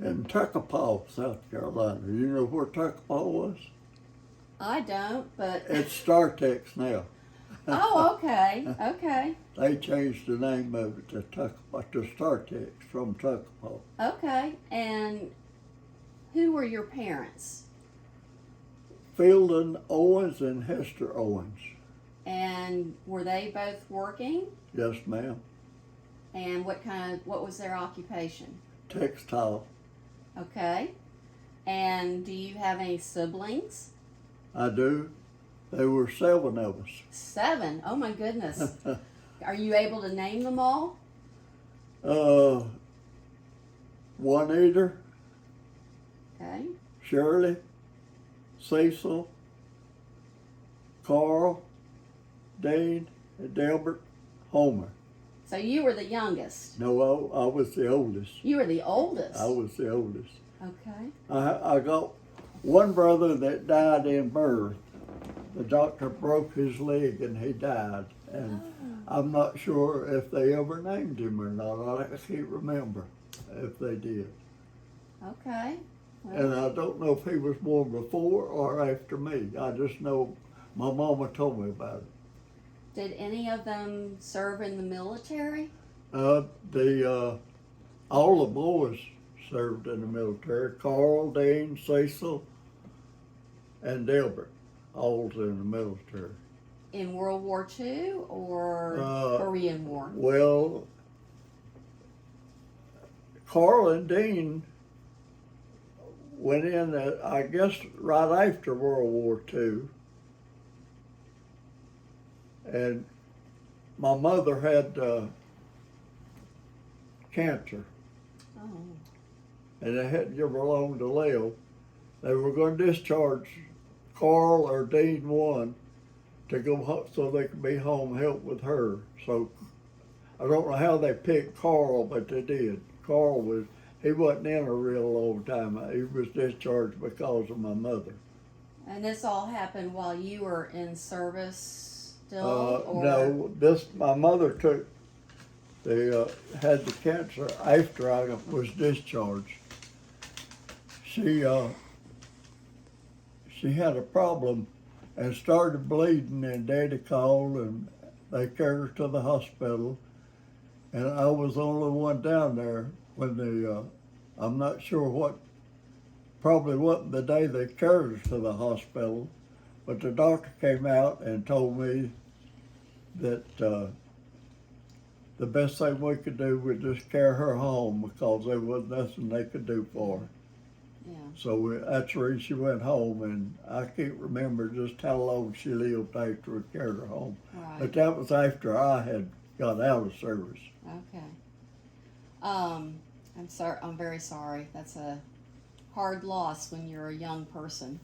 in Tuckapaw, South Carolina. You know where Tuckapaw was? I don't, but It's StarTex now. oh, okay, okay, They changed the name of it to Tuckapaw, to StarTex from Tuckapaw. okay. And who were your parents? Fielding Owens and Hester Owens. And were they both working? Yes, ma'am. And what was their occupation? Textile. Okay. And do you have any siblings? I do. There were 7 of us. 7. Oh my goodness. Are you able to name them all? Juanita, Okay. Shirley, Cecil, Carl, Dean, Delbert, Homer. So you were the youngest. No, I was the oldest. You were the oldest. I was the oldest. Okay. I got one brother that died in birth. The doctor broke his leg and he died. And I'm not sure if they ever named him or not. I can't remember if they did. Okay. And I don't know if he was born before or after me. I just know my mama told me about it. Did any of them serve in the military? All the boys served in the military. Carl, Dean, Cecil, and Delbert, all was in the military. In World War II or Korean War? Well, Carl and Dean went in, I guess, right after World War II. And my mother had cancer, Oh. and they hadn't give her long to live. They were going to discharge Carl or Dean one to go so they could be home help with her. So I don't know how they picked Carl, but they did. He wasn't in a real long time. He was discharged because of my mother. And this all happened while you were in service still? Or? No, my mother had the cancer after I was discharged. She had a problem and started bleeding, and Daddy called and they carried her to the hospital. And I was the only one down there when I'm not sure probably wasn't the day they carried her to the hospital, but the doctor came out and told me that the best thing we could do was just carry her home because there was nothing they could do for her. Yeah. So that's the reason she went home, and I can't remember just how long she lived after we carried her home. Right. But that was after I had got out of service. Okay. I'm sorry. I'm very sorry. That's a hard loss when you're a young person.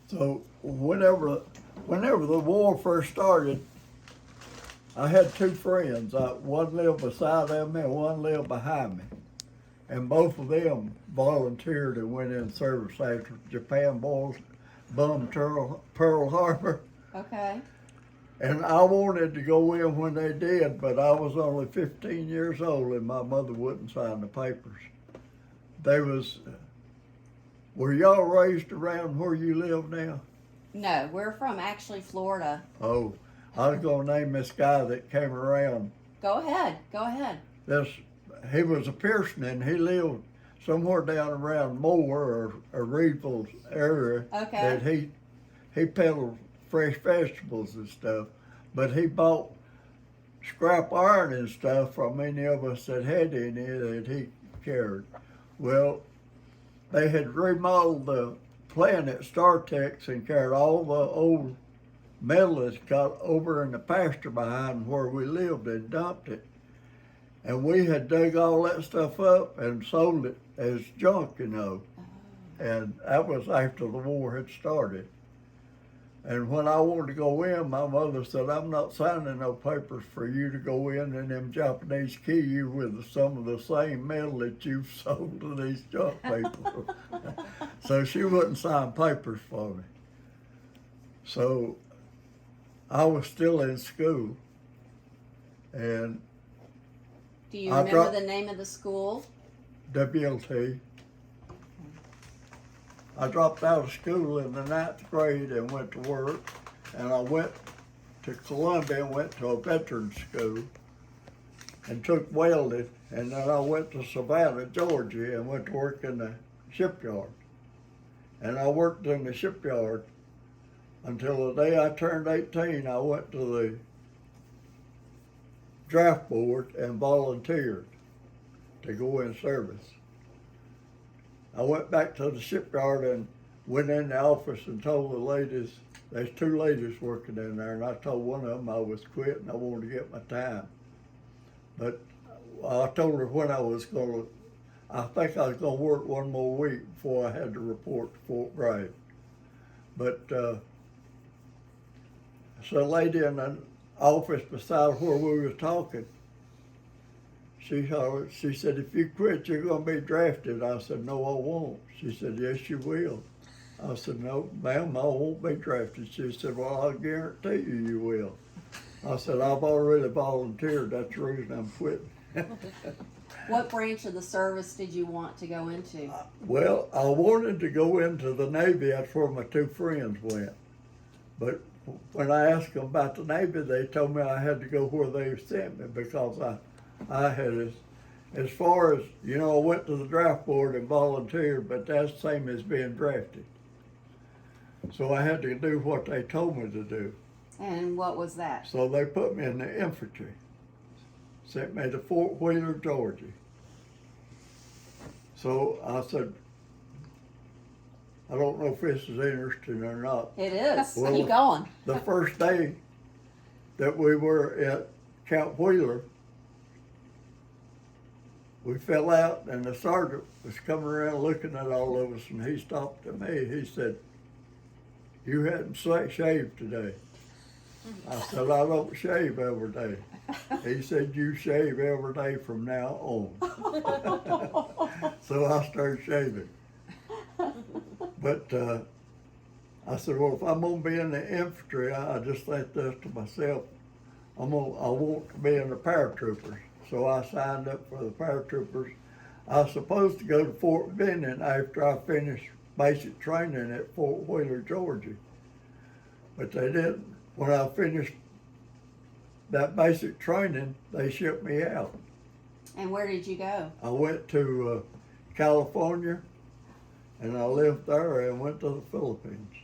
So whenever the war first started, I had 2 friends. One lived beside them and one lived behind me. And both of them volunteered and went in service after Japan bombed Pearl Harbor. Okay. And I wanted to go in when they did, but I was only 15 years old and my mother wouldn't sign the papers. Were y'all raised around where you live now? No, we're from actually Florida. Oh, I was gonna name this guy that came around. Go ahead. Go ahead. He was a Pearson and he lived somewhere down around Moore or Reedville area. Okay. That he peddled fresh vegetables and stuff, but he bought scrap iron and stuff from any of us that had any that he carried. Well, they had remodeled the plant at StarTex and carried all the old metal that's got over in the pasture behind where we lived and dumped it. And we had dug all that stuff up and sold it as junk, you know. And that was after the war had started. And when I wanted to go in, my mother said, I'm not signing no papers for you to go in and them Japanese kill you with some of the same metal that you've sold to these junk people. So she wouldn't sign papers for me. So I was still in school. And Do you remember the name of the school? WLT. I dropped out of school in the 9th grade and went to work, and I went to Columbia and went to a veterans school and took welding, and then I went to Savannah, Georgia, and went to work in the shipyard. And I worked in the shipyard until the day I turned 18. I went to the draft board and volunteered to go in service. I went back to the shipyard and went in the office and told the ladies, there's 2 ladies working in there, and I told one of them I was quitting, I wanted to get my time. But I told her when I was gonna, I think I was gonna work one more week before I had to report to Fort Bragg. But so a lady in the office beside where we were talking, she said, if you quit, you're gonna be drafted. I said, no, I won't. She said, yes, you will. I said, no, ma'am, I won't be drafted. She said, well, I'll guarantee you, you will. I said, I've already volunteered. That's the reason I'm quitting. What branch of the service did you want to go into? Well, I wanted to go into the Navy. That's where my 2 friends went. But when I asked them about the Navy, they told me I had to go where they sent me because I had, as far as, you know, I went to the draft board and volunteered, but that's the same as being drafted. So I had to do what they told me to do. And what was that? So they put me in the infantry, sent me to Fort Wheeler, Georgia. So I said, I don't know if this is interesting or not. It is. Well, Keep going. The first day that we were at Camp Wheeler, we fell out and the sergeant was coming around looking at all of us, and he stopped to me. He said, you hadn't shaved today. I said, I don't shave every day. He said, you shave every day from now on. So I started shaving. But I said, well, if I'm gonna be in the infantry, I just think this to myself, I want to be in the paratroopers. So I signed up for the paratroopers. I was supposed to go to Fort Benning after I finished basic training at Fort Wheeler, Georgia. But they didn't. When I finished that basic training, they shipped me out. And where did you go? I went to California, and I lived there and went to the Philippines.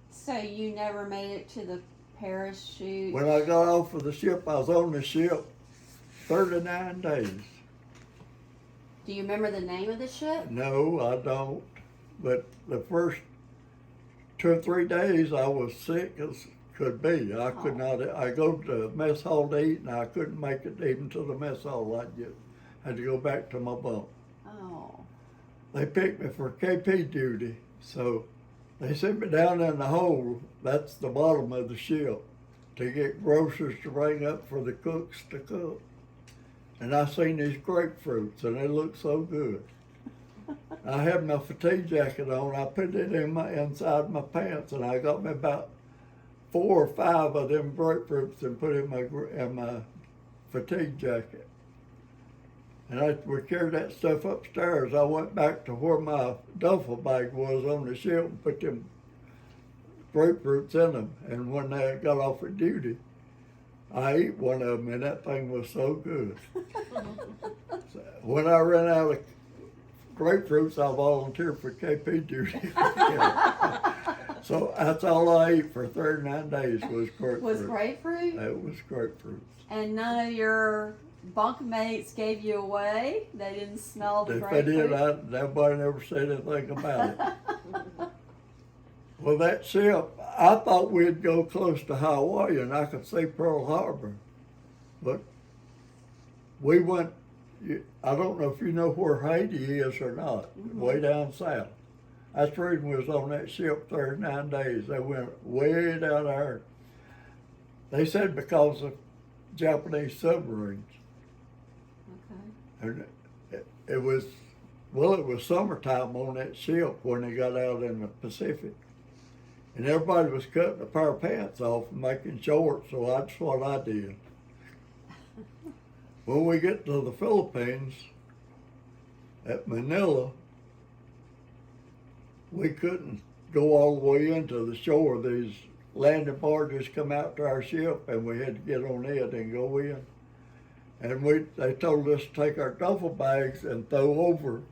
So you never made it to the parachute? When I got off of the ship, I was on the ship 39 days. Do you remember the name of the ship? No, I don't. But the first 2 or 3 days, I was sick as could be. I could not. I go to the mess hall to eat, and I couldn't make it even to the mess hall. Had to go back to my bunk. Oh. They picked me for KP duty, so they sent me down in the hold. That's the bottom of the ship, to get groceries to bring up for the cooks to cook. And I seen these grapefruits, and they looked so good. I had my fatigue jacket on. I put it inside my pants, and I got me about 4 or 5 of them grapefruits and put in my fatigue jacket. And we carried that stuff upstairs. I went back to where my duffel bag was on the ship and put them grapefruits in them. And when they got off of duty, I ate one of them, and that thing was so good. So when I ran out of grapefruits, I volunteered for KP duty. So that's all I ate for 39 days was grapefruit. Was grapefruit? It was grapefruit. And none of your bunkmates gave you away? They didn't smell the If grapefruit? they did, nobody never said anything about it. Well, that ship, I thought we'd go close to Hawaii and I could see Pearl Harbor. But we went, I don't know if you know where Haiti is or not, way down south. That's the reason we was on that ship 39 days. They went way down there. They said because of Japanese submarines. Okay. And it was summertime on that ship when they got out in the Pacific. And everybody was cutting a pair of pants off and making shorts, so that's what I did. When we get to the Philippines, at Manila, we couldn't go all the way into the shore. These landing barges come out to our ship, and we had to get on it and go in. And they told us to take our duffel bags and throw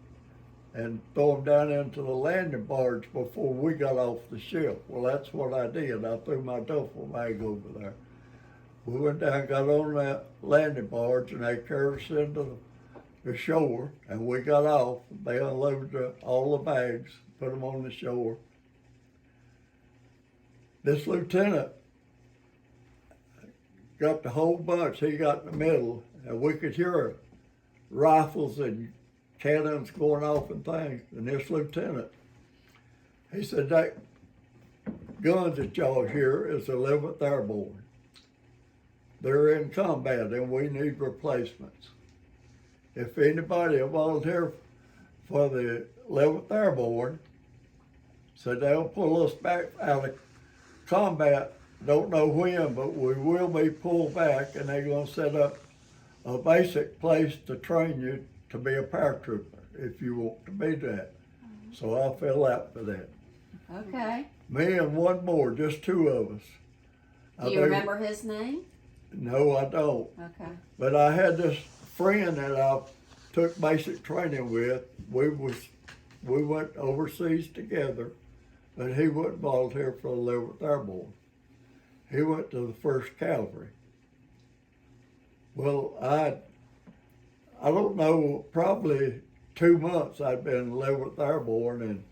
them down into the landing barge before we got off the ship. Well, that's what I did. I threw my duffel bag over there. We went down, got on that landing barge, and they carried us into the shore, and we got off. They unloaded all the bags, put them on the shore. This lieutenant got the whole bunch. He got in the middle, and we could hear rifles and cannons going off and things. And this lieutenant, he said, that guns that y'all hear is 11th Airborne. They're in combat and we need replacements. If anybody will volunteer for the 11th Airborne, so they'll pull us back out of combat, don't know when, but we will be pulled back, and they're gonna set up a basic place to train you to be a paratrooper if you want to be that. So I fell out for that. Okay. Me and one more, just two of us. Do you remember his name? No, I don't. Okay. But I had this friend that I took basic training with. We went overseas together, but he wouldn't volunteer for the 11th Airborne. He went to the 1st Cavalry. Well, I don't know, probably 2 months I'd been 11th Airborne, and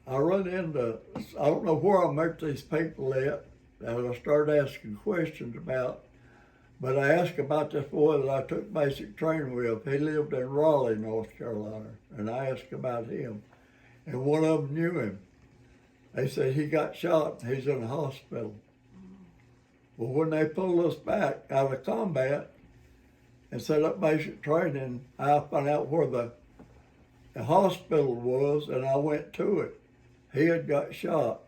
I run into, I don't know where I met these people at, and I started asking questions about, but I asked about this boy that I took basic training with. He lived in Raleigh, North Carolina, and I asked about him, and one of them knew him. They said he got shot and he's in the hospital. Well, when they pulled us back out of combat and set up basic training, I found out where the hospital was, and I went to it. He had got shot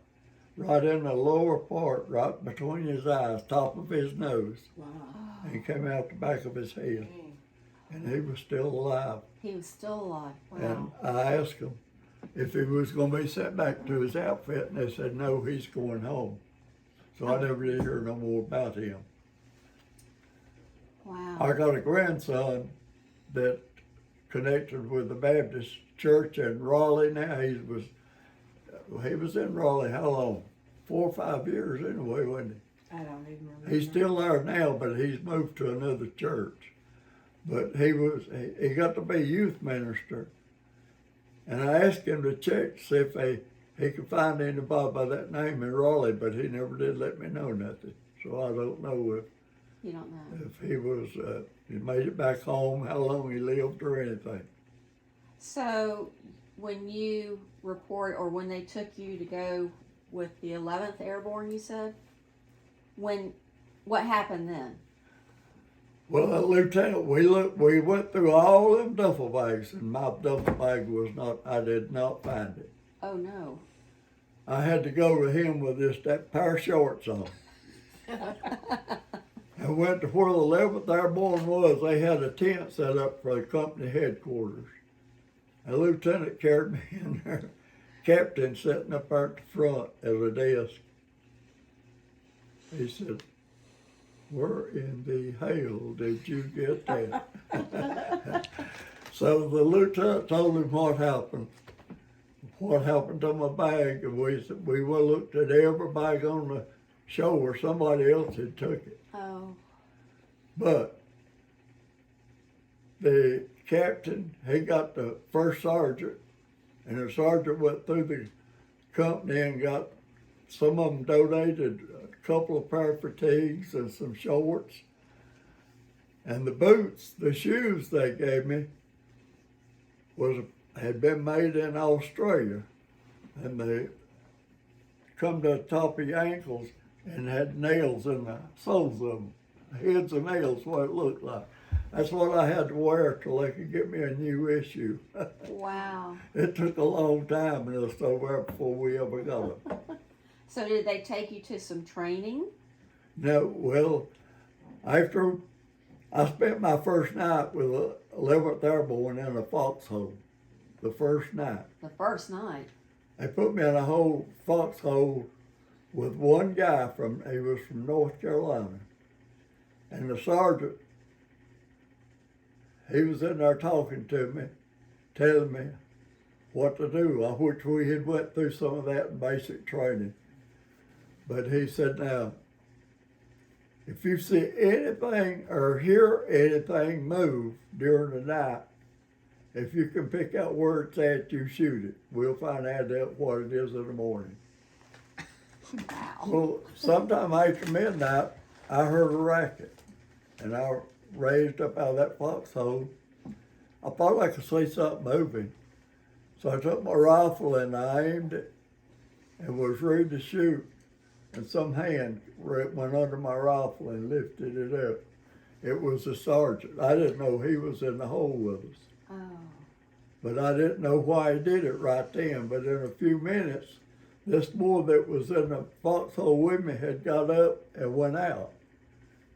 right in the lower part, right between his eyes, top of his nose. Wow. And he came out the back of his head, and he was still alive. He was still alive. And Wow. I asked him if he was going to be sent back to his outfit, and they said, no, he's going home. So I never did hear no more about him. Wow. I got a grandson that connected with the Baptist church in Raleigh now. He was in Raleigh how long? 4 or 5 years anyway, wasn't he? I don't even remember. He's still there now, but he's moved to another church. But he got to be youth minister. And I asked him to check to see if he could find anybody by that name in Raleigh, but he never did let me know nothing. So I don't know You don't know. if he made it back home, how long he lived or anything. So when you report, or when they took you to go with the 11th Airborne, you said? What happened then? Well, Lieutenant, we went through all them duffel bags, and my duffel bag I did not find it. Oh no. I had to go to him with that pair of shorts on. I went to where the 11th Airborne was. They had a tent set up for the company headquarters. A lieutenant carried me in there, captain sitting up there at the front at a desk. He said, where in the hell did you get that? So the lieutenant told him what happened to my bag, and we looked at every bag on the shore. Somebody else had took it. Oh. But the captain, he got the first sergeant, and the sergeant went through the company and got, some of them donated a couple of pair of fatigues and some shorts. And the boots, the shoes they gave me had been made in Australia, and they come to the top of your ankles and had nails in the soles of them. Heads of nails, what it looked like. That's what I had to wear till they could get me a new issue. Wow. It took a long time, and it was over before we ever got it. So did they take you to some training? No, well, after I spent my first night with the 11th Airborne in a foxhole. the first night. The first night. They put me in a whole foxhole with one guy he was from North Carolina. And the sergeant, he was in there talking to me, telling me what to do, which we had went through some of that in basic training. But he said, now, if you see anything or hear anything move during the night, if you can pick out where it's at, you shoot it. We'll find out what it is in the morning. Wow. Well, sometime after midnight, I heard a racket, and I raised up out of that foxhole. I thought I could see something moving. So I took my rifle and I aimed it and was ready to shoot. And some hand went under my rifle and lifted it up. It was the sergeant. I didn't know he was in the hole with us. Oh. But I didn't know why he did it right then. But in a few minutes, this boy that was in the foxhole with me had got up and went out.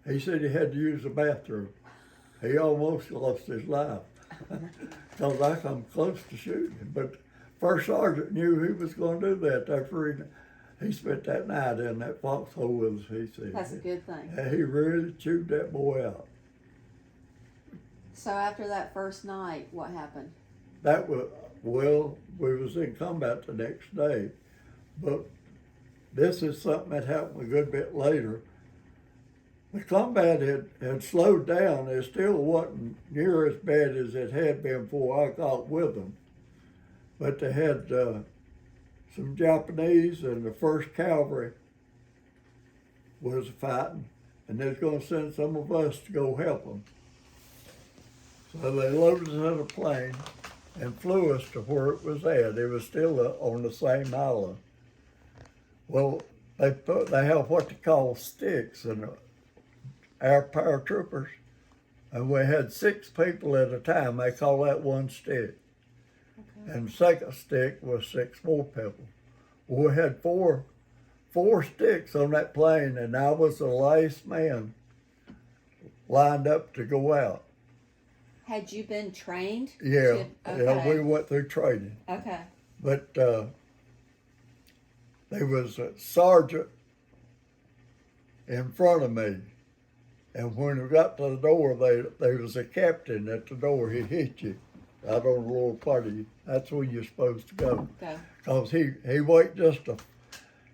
He said he had to use the bathroom. He almost lost his life because I come close to shooting him. But first sergeant knew he was going to do that. After he spent that night in that foxhole with us, he said. That's a good thing. And he really chewed that boy out. So after that first night, what happened? That was, well, we was in combat the next day. But this is something that happened a good bit later. The combat had slowed down. It still wasn't near as bad as it had been before I got with them. But they had some Japanese, and the 1st Cavalry was fighting, and they was going to send some of us to go help them. So they loaded us in a plane and flew us to where it was at. It was still on the same island. Well, they have what they call sticks, and our paratroopers, and we had 6 people at a time. They call that one stick. Okay. And the second stick was 6 more people. We had four sticks on that plane, and I was the last man lined up to go out. Had you been trained? Yeah, Okay. yeah, we went through training. Okay. But there was a sergeant in front of me, and when we got to the door, there was a captain at the door. He hit you out on the lower part of you. That's where you're supposed to go. Go. Because he waited just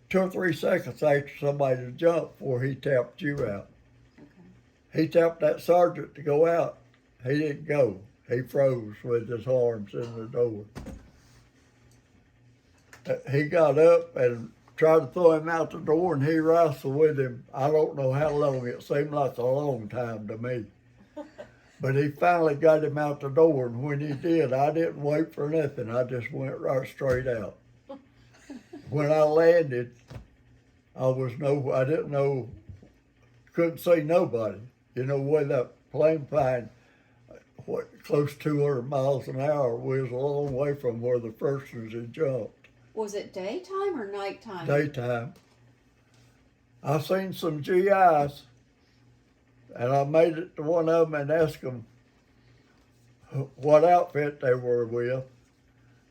2 or 3 seconds after somebody to jump before he tapped you out. Okay. He tapped that sergeant to go out. He didn't go. He froze with his arms in the door. He got up and tried to throw him out the door, and he wrestled with him. I don't know how long. It seemed like a long time to me. But he finally got him out the door, and when he did, I didn't wait for nothing. I just went right straight out. When I landed, I didn't know, couldn't see nobody. You know, where that plane flying, close to 200 miles an hour, we was a long way from where the first ones had jumped. Was it daytime or nighttime? Daytime. I seen some GIs, and I made it to one of them and asked them what outfit they were with.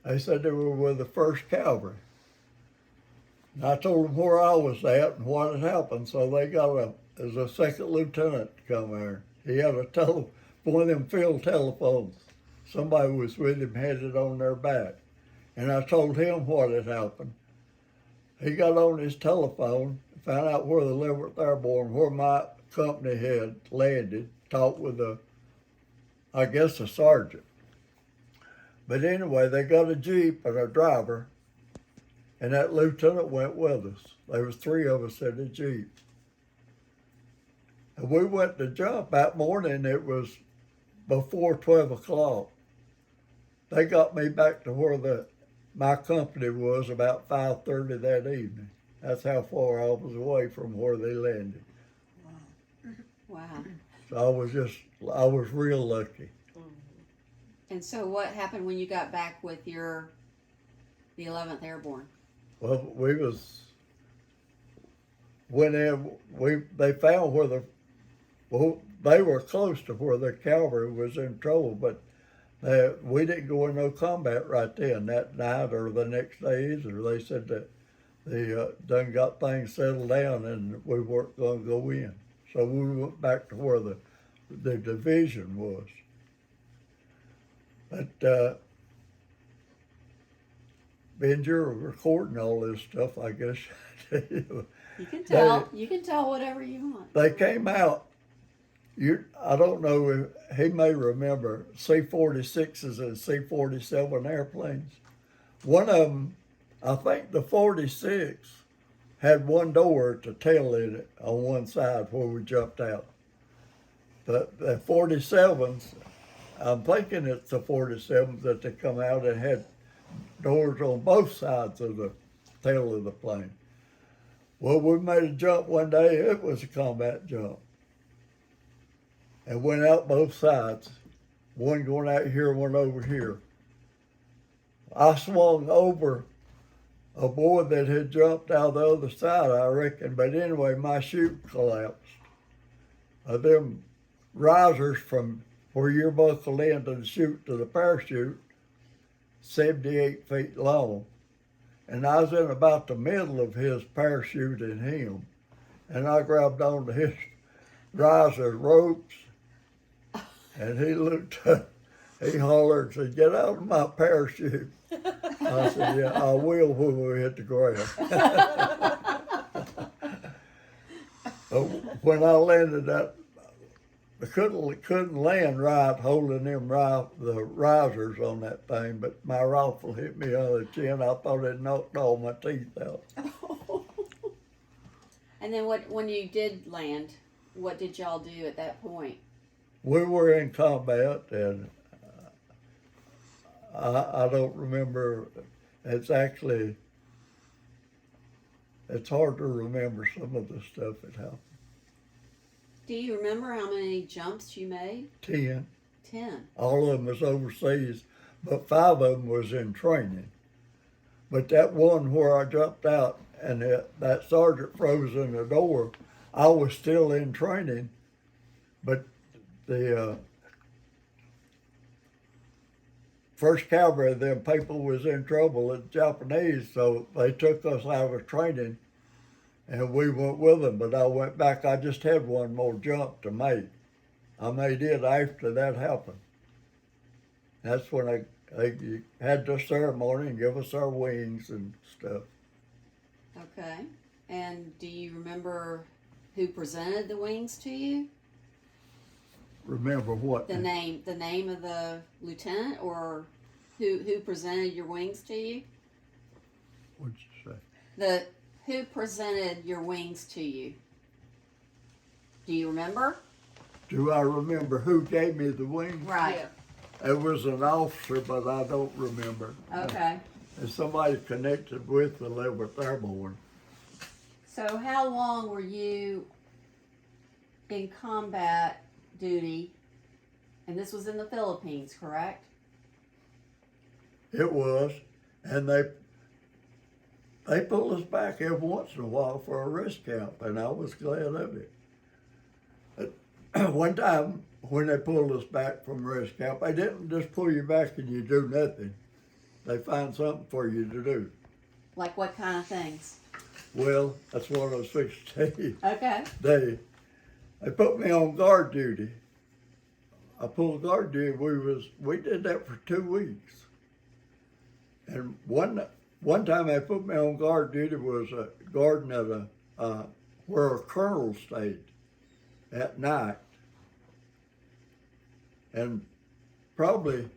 They said they were with the 1st Cavalry. And I told them where I was at and what had happened, so they got there's a 2nd lieutenant to come there. He had one of them field telephones. Somebody was with him, had it on their back. And I told him what had happened. He got on his telephone, found out where the 11th Airborne, where my company had landed, talked with a sergeant. But anyway, they got a Jeep and a driver, and that lieutenant went with us. There was 3 of us in the Jeep. And we went to jump that morning. It was before 12 o'clock. They got me back to where my company was about 5:30 that evening. That's how far I was away from where they landed. Wow. So I was real lucky. And so what happened when you got back with the 11th Airborne? Well, they found where they were close to where the cavalry was in trouble, but We didn't go in no combat right then that night or the next day either. They said that they done got things settled down and we weren't going to go in. So we went back to where the division was. But Ben, you're recording all this stuff, I guess. You can tell. You can tell whatever you want. They came out. I don't know if he may remember C-46s and C-47 airplanes. One of them, I think the 46 had one door at the tail in it on one side where we jumped out. But the 47s, I'm thinking it's the 47s that they come out and had doors on both sides of the tail of the plane. Well, we made a jump one day. It was a combat jump. And went out both sides, one going out here, one over here. I swung over a boy that had jumped out the other side, I reckon. But anyway, my chute collapsed. Them risers from where you're buckled into the chute to the parachute, 78 feet long. And I was in about the middle of his parachute and him. And I grabbed onto his riser ropes. And he looked up, he hollered and said, "Get out of my parachute." I said, "Yeah, I will when we hit the ground." But when I landed that, I couldn't land right holding them the risers on that thing, but my rifle hit me on the chin. I thought it knocked all my teeth out. And then when you did land, what did y'all do at that point? We were in combat, and I don't remember. It's hard to remember some of the stuff that happened. Do you remember how many jumps you made? 10. 10. All of them was overseas, but 5 of them was in training. But that one where I jumped out and that sergeant froze in the door, I was still in training, but the First Cavalry, them people was in trouble with the Japanese, so they took us out of training and we went with them. But I went back, I just had one more jump to make. I made it after that happened. That's when they had the ceremony and give us our wings and stuff. Okay. And do you remember who presented the wings to you? Remember what? The name of the lieutenant, or who presented your wings to you? What'd you say? Who presented your wings to you? Do you remember? Do I remember who gave me the wings? Right. Yeah. It was an officer, but I don't remember. Okay. It's somebody connected with the 11th Airborne. So how long were you in combat duty? And this was in the Philippines, correct? It was, and they pulled us back every once in a while for a rest camp, and I was glad of it. But one time when they pulled us back from rest camp, they didn't just pull you back and you do nothing. They find something for you to do. Like what kind of things? Well, that's what I was fixing to tell you. Okay. They put me on guard duty. I pulled guard duty. We did that for 2 weeks. And one time they put me on guard duty was guarding at where a colonel stayed at night. And probably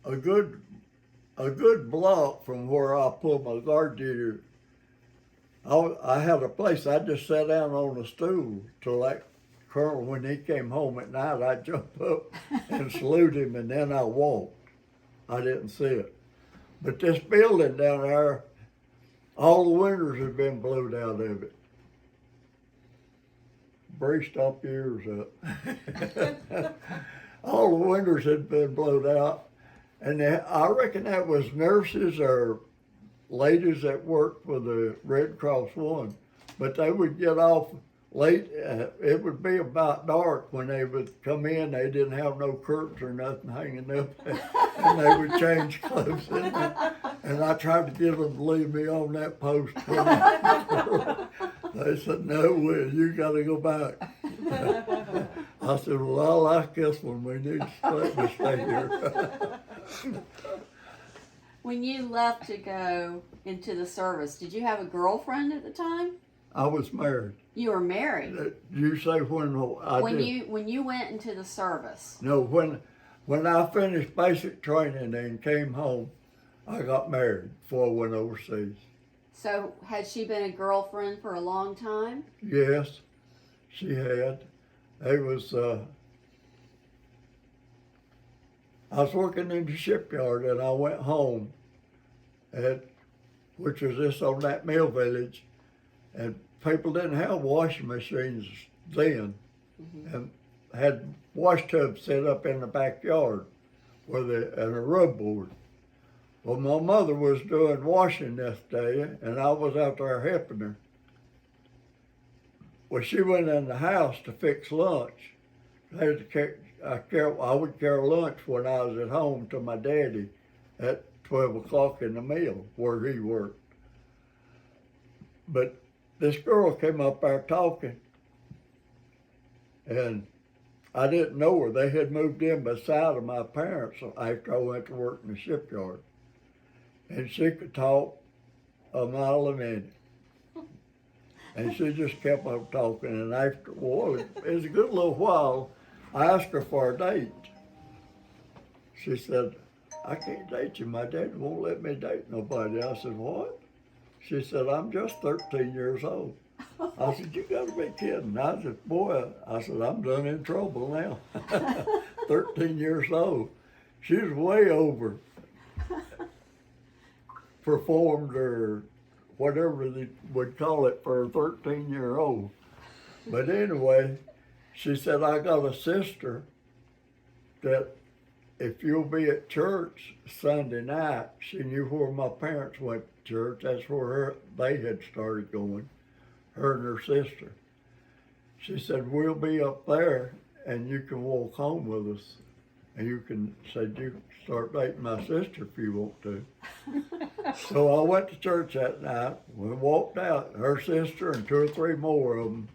a good block from where I pulled my guard duty, I had a place. I just sat down on a stool till that colonel, when he came home at night, I'd jump up and salute him, and then I walked. I didn't see it. But this building down there, all the windows had been blown out of it. Bree, stop your ears up. All the windows had been blown out. And I reckon that was nurses or ladies that worked for the Red Cross One. But they would get off late, it would be about dark when they would come in. They didn't have no curtains or nothing hanging up, and they would change clothes. And I tried to get them to leave me on that post. They said, "No, Will, you got to go back." I said, "Well, I like this one. We need to let me stay here." When you left to go into the service, did you have a girlfriend at the time? I was married. You were married. You say when I When did? you went into the service. No, when I finished basic training and came home, I got married before I went overseas. So had she been a girlfriend for a long time? Yes, she had. It was. I was working in the shipyard and I went home, which was just on that mill village, and people didn't have washing machines then, and had wash tubs set up in the backyard and a rub board. Well, my mother was doing washing this day, and I was out there helping her. Well, she went in the house to fix lunch. I would carry lunch when I was at home to my daddy at 12 o'clock in the mill where he worked. But this girl came up there talking, and I didn't know her. They had moved in beside of my parents after I went to work in the shipyard. And she could talk a mile a minute. And she just kept on talking, and after, well, it was a good little while, I asked her for a date. She said, "I can't date you. My dad won't let me date nobody." I said, "What?" She said, "I'm just 13 years old." I said, "You gotta be kidding." I said, "Boy," I said, "I'm done in trouble now." 13 years old. She was way over performed or whatever they would call it for a 13-year-old. But anyway, she said, "I got a sister that if you'll be at church Sunday night," she knew where my parents went to church. That's where they had started going, her and her sister. She said, "We'll be up there and you can walk home with us. And you can," said, "you can start dating my sister if you want to." So I went to church that night. We walked out, her sister and 2 or 3 more of them.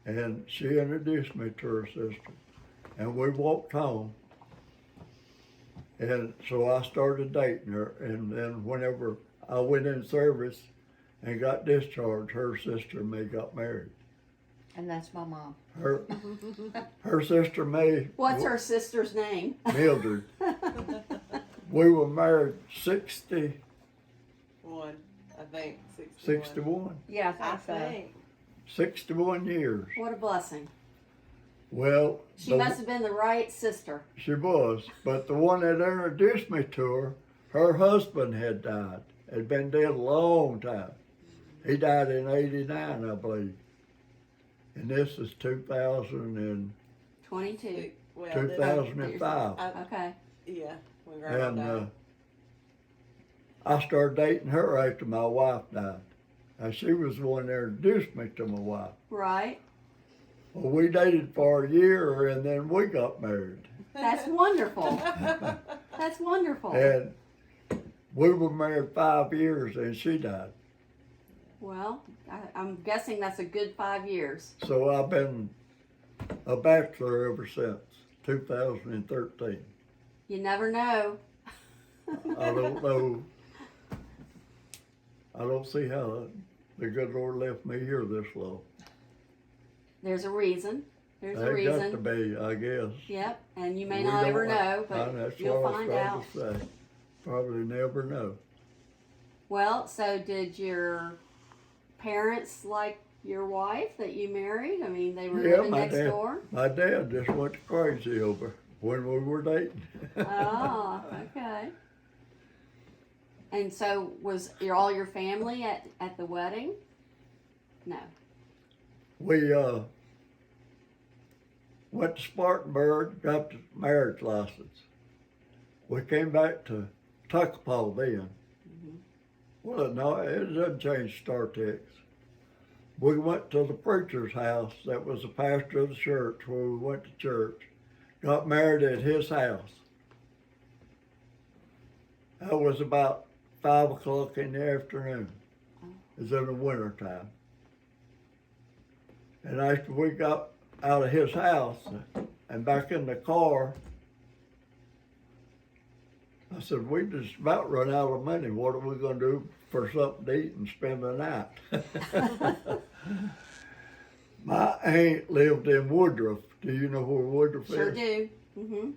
And she introduced me to her sister. And we walked home. And so I started dating her. And then whenever I went in service and got discharged, her sister and me got married. And that's my mom. Her sister May. What's her sister's name? Mildred. We were married 61. I think 61. 61. Yeah, I so. think. 61 years. What a blessing. Well, She must have been the right sister. she was, but the one that introduced me to her husband had died. Had been dead a long time. He died in 89, I believe. And this is 22. Well, 2005. Okay. Yeah, when Grandma And died. I started dating her after my wife died. And she was the one that introduced me to my wife. Right. Well, we dated for a year and then we got married. That's wonderful. That's wonderful. And we were married 5 years and she died. Well, I'm guessing that's a good 5 years. So I've been a bachelor ever since 2013. You never know. I don't know. I don't see how the good Lord left me here this long. There's a reason. There's a That got to reason. be, I guess. Yep. And you may We not don't ever know. know, but That's you'll what find I out. was trying to say. Probably never know. Well, so did your parents like your wife that you married? I mean, they were Yeah, living my next dad. door? My dad just went crazy over when we were dating. Oh, okay. And so was all your family at the wedding? No. We went to Spartanburg, got the marriage license. We came back to Tuckapaw then. Mhm. Well, no, it doesn't change StarTex. we went to the preacher's house. That was the pastor of the church where we went to church. Got married at his house. That was about 5 o'clock in the afternoon. It was in the winter time. And after we got out of his house and back in the car, I said, we just about run out of money. What are we gonna do for something to eat and spend the night? My aunt lived in Woodruff. Do you know where Woodruff Sure is? do. Mm-hmm.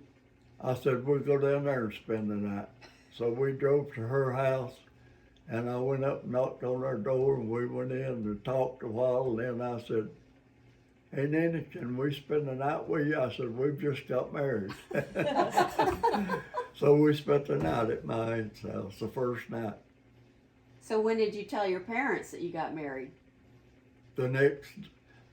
I said, we'll go down there and spend the night. So we drove to her house, and I went up and knocked on her door, and we went in and talked a while, and then I said, hey, Nanny, can we spend the night with you? I said, we've just got married. So we spent the night at my aunt's house, the first night. So when did you tell your parents that you got married? The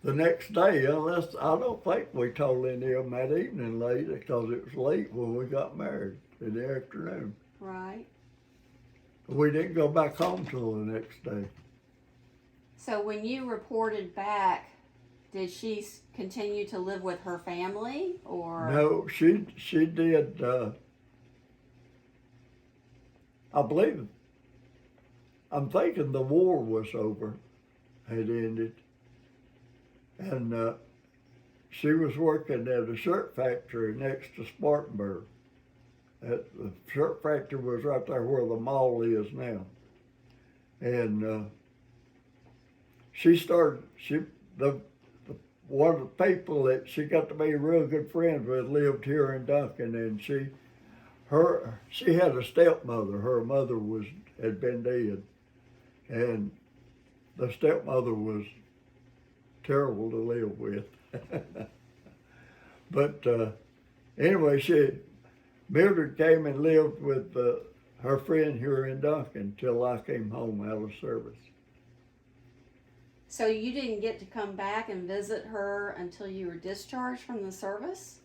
next day, unless, I don't think we told any of them that evening late, because it was late when we got married in the afternoon. Right. We didn't go back home till the next day. So when you reported back, did she continue to live with her family, or? No, she did, I believe, I'm thinking the war was over, had ended. And she was working at a shirt factory next to Spartanburg. The shirt factory was right there where the mall is now. And one of the people that she got to be real good friends with lived here in Duncan, and she had a stepmother. Her mother had been dead, and the stepmother was terrible to live with. But anyway, Mildred came and lived with her friend here in Duncan till I came home out of service. So you didn't get to come back and visit her until you were discharged from the service?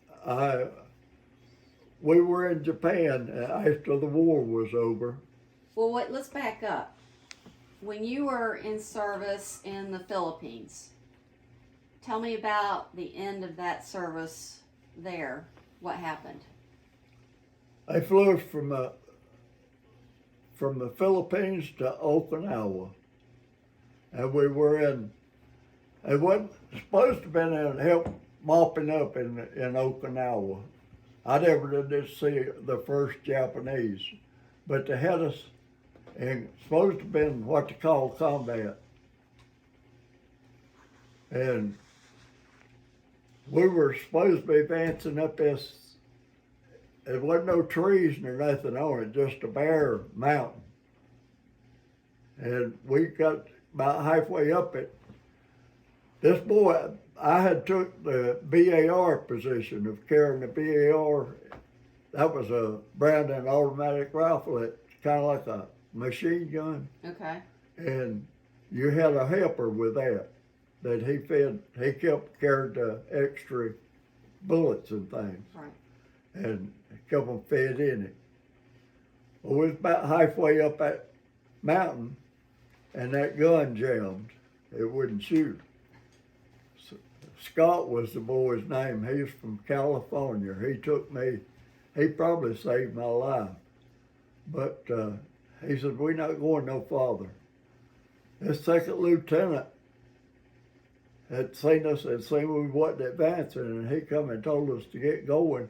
We were in Japan after the war was over. Well, let's back up. When you were in service in the Philippines, tell me about the end of that service there. What happened? They flew us from the Philippines to Okinawa. And we were it wasn't supposed to have been in help mopping up in Okinawa. I never did see the first Japanese, but they had us, and supposed to have been what they call combat. And we were supposed to be advancing up this, there wasn't no trees nor nothing on it, just a bare mountain. And we got about halfway up it. This boy, I had took the BAR position of carrying the BAR. That was a Brandon automatic rifle. It's kind of like a machine gun. Okay. And you had a helper with that he fed. He carried the extra bullets and things. Right. And kept them fed in it. Well, we was about halfway up that mountain, and that gun jammed. It wouldn't shoot. Scott was the boy's name. He was from California. He took me. He probably saved my life. But he said, we're not going no farther. This second lieutenant had seen us and seen we wasn't advancing, and he come and told us to get going.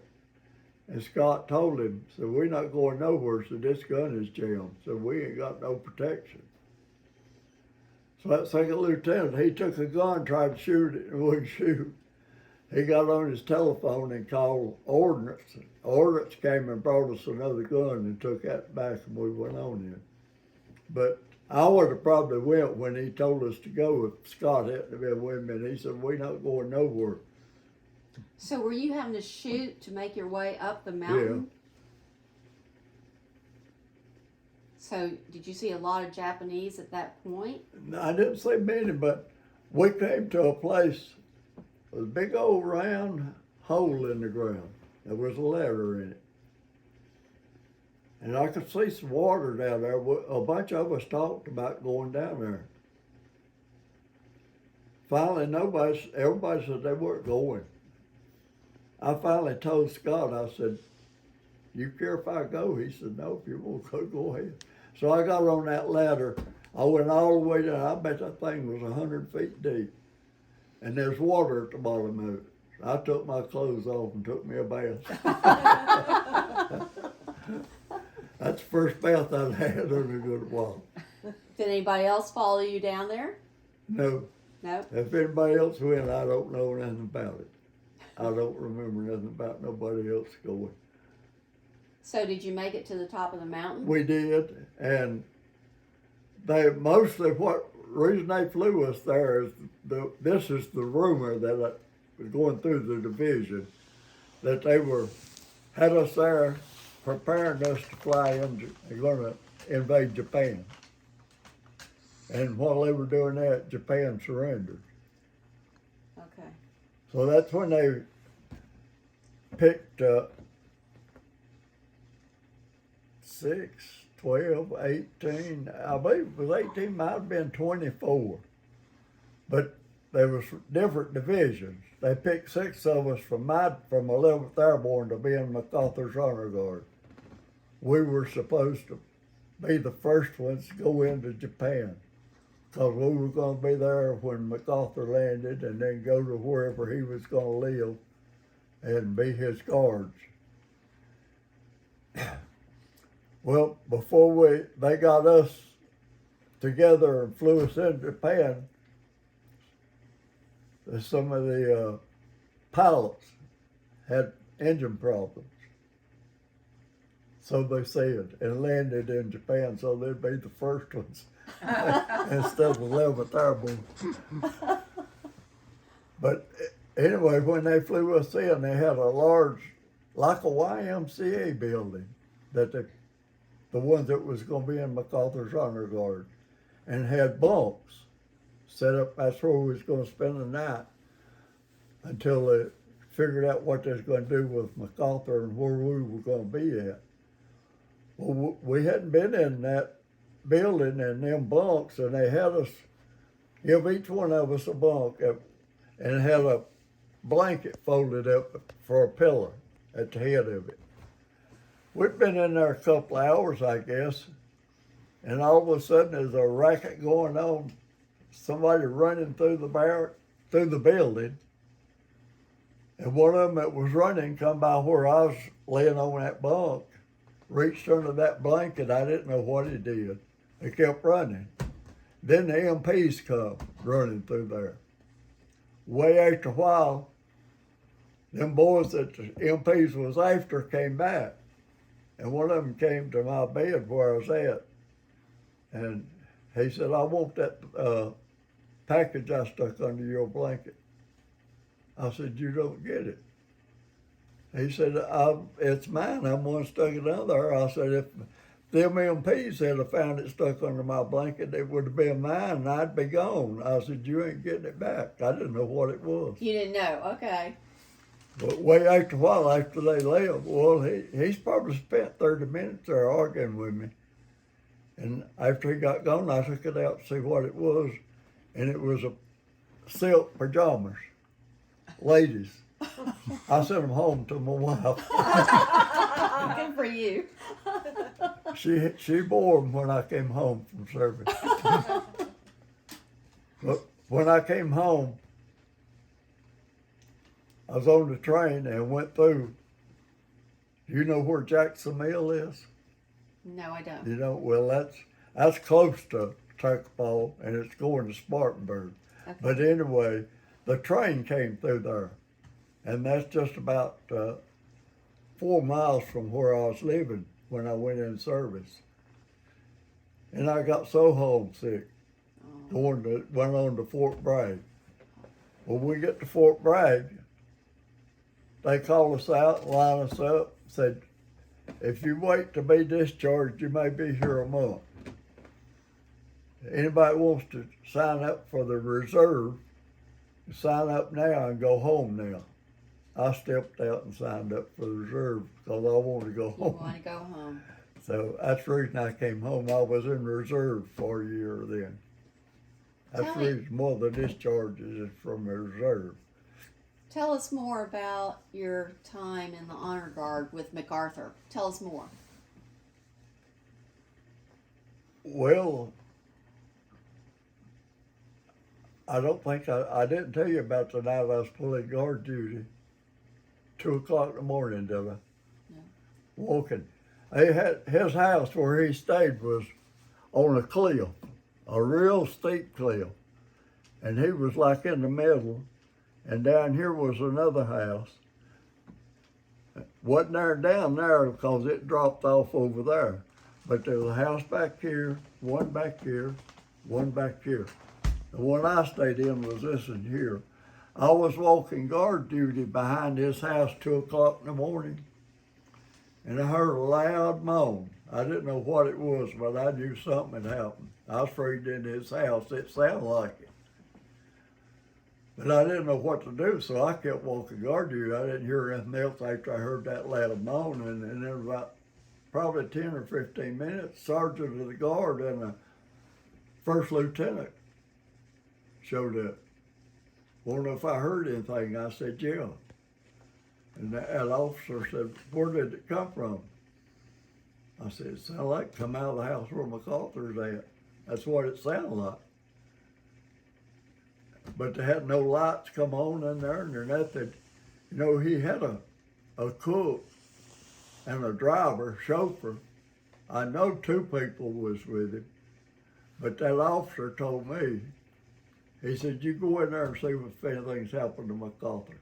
And Scott told him, so we're not going nowhere, so this gun is jammed, so we ain't got no protection. So that second lieutenant, he took a gun, tried to shoot it, and wouldn't shoot. He got on his telephone and called Ordnance. Ordnance came and brought us another gun and took that back, and we went on in. But I would have probably went when he told us to go if Scott hadn't been with me, and he said, we're not going nowhere. So were you having to shoot to make your way up the mountain? So did you see a lot of Japanese at that point? I didn't see many, but we came to a place with a big old round hole in the ground. There was a ladder in it. And I could see some water down there. A bunch of us talked about going down there. finally everybody said they weren't going. I finally told Scott, I said, you care if I go? He said, no, if you want to go, go ahead. So I got on that ladder. I went all the way down. I bet that thing was 100 feet deep. And there's water at the bottom of it. I took my clothes off and took me a bath. That's the first bath I've had in a good while. Did anybody else follow you down there? No, No. if anybody else went, I don't know nothing about it. I don't remember nothing about nobody else going. So did you make it to the top of the mountain? We did, and they mostly reason they flew us there is this is the rumor that was going through the division that they had us there preparing us to fly in, they're going to invade Japan. And while they were doing that, Japan surrendered. Okay. So that's when they picked 6, 12, 18, I believe it was 18, might have been 24. But there was different divisions. They picked 6 of us from 11th Airborne to be in MacArthur's Honor Guard. We were supposed to be the first ones to go into Japan, because we were going to be there when MacArthur landed and then go to wherever he was going to live and be his guards. Well, before they got us together and flew us into Japan, some of the pilots had engine problems. So they said, and landed in Japan, so they'd be the first ones instead of 11th Airborne. But anyway, when they flew us in, they had a large, like a YMCA building, that the one that was going to be in MacArthur's Honor Guard, and had bunks set up. That's where we was going to spend the night until they figured out what they was going to do with MacArthur and where we were going to be at. Well, we hadn't been in that building and them bunks, and they had us give each one of us a bunk and had a blanket folded up for a pillow at the head of it. We'd been in there a couple of hours, I guess, and all of a sudden there's a racket going on. Somebody running through the building, and one of them that was running come by where I was laying on that bunk, reached under that blanket. I didn't know what he did. He kept running. Then the MPs come running through there. Way after a while, them boys that the MPs was after came back. And one of them came to my bed where I was at. And he said, I want that package I stuck under your blanket. I said, you don't get it. He said, it's mine. I'm the one stuck it under there. I said, if them MPs had have found it stuck under my blanket, it would have been mine and I'd be gone. I said, you ain't getting it back. I didn't know what it was. You didn't know, okay. But way after a while, after they left, well, he's probably spent 30 minutes there arguing with me. And after he got gone, I took it out to see what it was. And it was a silk pajamas, ladies. I sent them home to my wife. Good for you. She wore them when I came home from service. But when I came home, I was on the train and went through. Do you know where Jackson Mill is? No, I don't. You know, well, that's close to Tuckapaw, and it's going to Spartanburg. Okay. But anyway, the train came through there, and that's just about 4 miles from where I was living when I went in service. And I got so homesick, went on to Fort Bragg. When we get to Fort Bragg, they called us out, lined us up, said, if you wait to be discharged, you may be here a month. Anybody wants to sign up for the reserve, sign up now and go home now. I stepped out and signed up for the reserve because I wanted to go You home. want to go home. So that's the reason I came home. I was in reserve for a year then. That's Tell the me- reason one of the discharges is from the reserve. Tell us more about your time in the honor guard with MacArthur. Tell us more. Well, I don't think I didn't tell you about the night I was pulling guard duty. 2 o'clock in the morning, did I? No. Walking. He had his house where he stayed was on a cliff, a real steep cliff, and he was like in the middle. And down here was another house. Wasn't there down there because it dropped off over there. But there was a house back here, one back here, one back here. The one I stayed in was this in here. I was walking guard duty behind his house 2 o'clock in the morning. And I heard a loud moan. I didn't know what it was, but I knew something had happened. I was afraid in his house. It sounded like it. But I didn't know what to do, so I kept walking guard duty. I didn't hear anything else after I heard that loud moan. And then about probably 10 or 15 minutes, sergeant of the guard and a first lieutenant showed up. Wondered if I heard anything. I said, yeah. And that officer said, where did it come from? I said, it sounded like it come out of the house where MacArthur's at. That's what it sounded like. But they had no lights come on in there and there nothing. You know, he had a cook and a driver, chauffeur. I know 2 people was with him, but that officer told me, he said, you go in there and see if anything's happened to MacArthur.